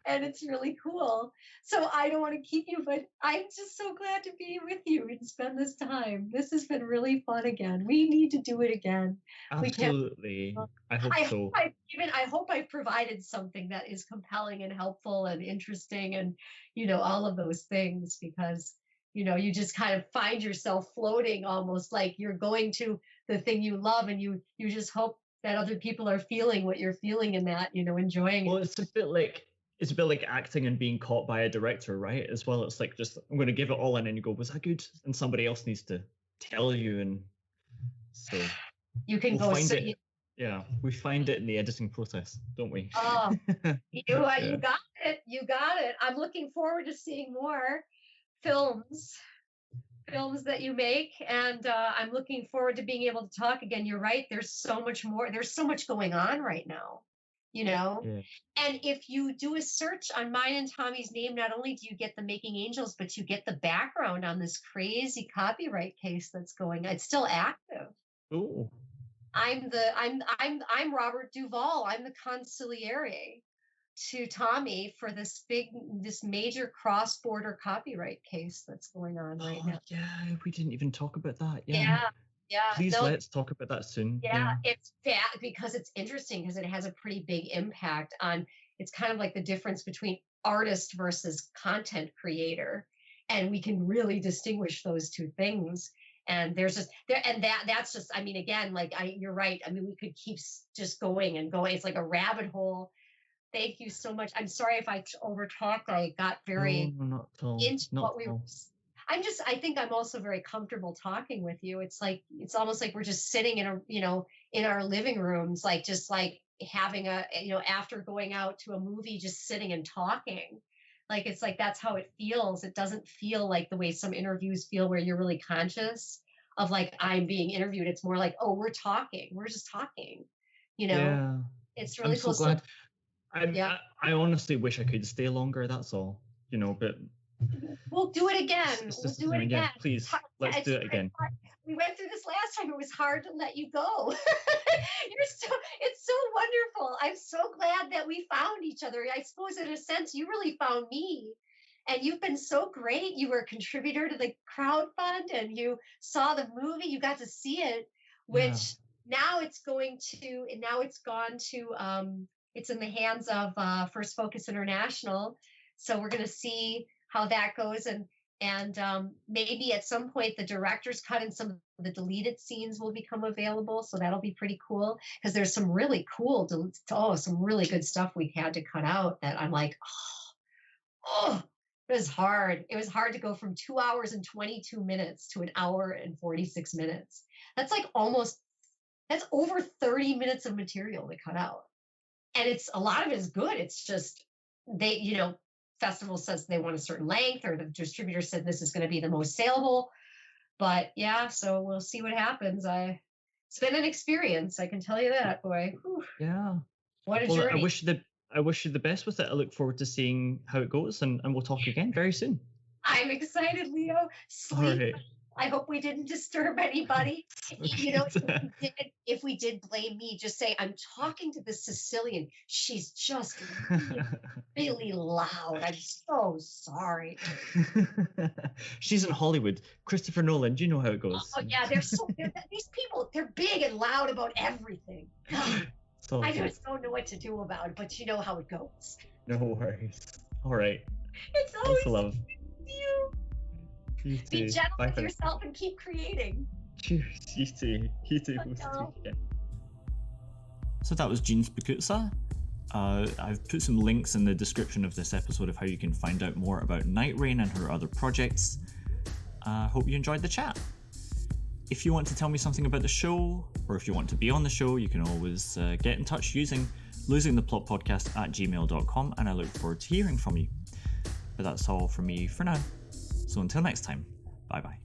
and it's really cool. So I don't want to keep you, but I'm just so glad to be with you and spend this time. This has been really fun again. We need to do it again. Absolutely. I hope so. I hope I've provided something that is compelling and helpful and interesting, and all of those things, because you just kind of find yourself floating, almost like you're going to the thing you love, and you just hope that other people are feeling what you're feeling in that, enjoying Well, it. it's a bit like acting and being caught by a director, right? As well, it's like, just, I'm going to give it all in, and you go, was that good? And somebody else needs to tell you, and so You can we'll go find see. it. Yeah, we find it in the editing process, don't we? Oh, you Yeah. got it. You got it. I'm looking forward to seeing more films that you make, and I'm looking forward to being able to talk again. You're right, there's so much more, there's so much going on right now, Yeah. and if you do a search on mine and Tommy's name, not only do you get the Making Angels, but you get the background on this crazy copyright case that's going on. It's still active. Oh. I'm Robert Duvall. I'm the consigliere to Tommy for this major cross-border copyright case that's going on right now. Yeah, we didn't even talk about that. Yeah. Please, No, let's talk about that soon. it's that, because it's interesting, because it has a pretty big impact on, it's kind of like the difference between artist versus content creator, and we can really distinguish those two things. And there's just there, and that's just, I mean, again, like you're right. I mean, we could keep just going and going. It's like a rabbit hole. Thank you so much. I'm sorry if I overtalked. I got very No, not at all. into Not what we at were. all. I think I'm also very comfortable talking with you. It's like, it's almost like we're just sitting in our living rooms, like just like having after going out to a movie, just sitting and talking. Like, it's like, that's how it feels. It doesn't feel like the way some interviews feel, where you're really conscious of like, I'm being interviewed. It's more like, oh, we're talking. We're just talking, Yeah. It's really I'm so cool. glad. Yeah. I honestly wish I could stay longer, that's all. But We'll do it again. it's We'll just do it again. Yeah, please, let's do it again. We went through this last time. It was hard to let you go. It's so wonderful. I'm so glad that we found each other. I suppose in a sense, you really found me. And you've been so great. You were a contributor to the crowd fund, and you saw the movie. You got to see it, which now it's gone to, it's in the hands of First Focus International. So we're going to see how that goes. And maybe at some point the director's cut and some of the deleted scenes will become available. So that'll be pretty cool, because there's some really cool, some really good stuff we had to cut out that I'm like, it was hard. It was hard to go from 2 hours and 22 minutes to 1 hour and 46 minutes. That's like that's over 30 minutes of material to cut out. And a lot of it is good. It's just, festival says they want a certain length, or the distributor said this is going to be the most saleable. But yeah, so we'll see what happens. It's been an experience, I can tell you that, boy. Whew. Yeah. What a journey. I wish you the best with it. I look forward to seeing how it goes, and we'll talk again very soon. I'm excited, Leo. Sleep. All right. I hope we didn't disturb anybody. If we did, blame me. Just say, I'm talking to this Sicilian. She's just really, really loud. I'm so sorry. She's in Hollywood. Christopher Nolan, do you know how it goes? Oh, yeah. These people, they're big and loud about everything. I just don't know what to do about it, but you know how it goes. No worries. All right. It's always love. You. You too. Be gentle Bye with yourself and keep creating. Cheers. You too. You too. We'll speak again. So that was Jeanne Spicuzza. I've put some links in the description of this episode of how you can find out more about Night Rain and her other projects. Hope you enjoyed the chat. If you want to tell me something about the show, or if you want to be on the show, you can always get in touch using losingtheplotpodcast-at-gmail-dot-com, and I look forward to hearing from you. But that's all from me for now. So until next time, bye bye.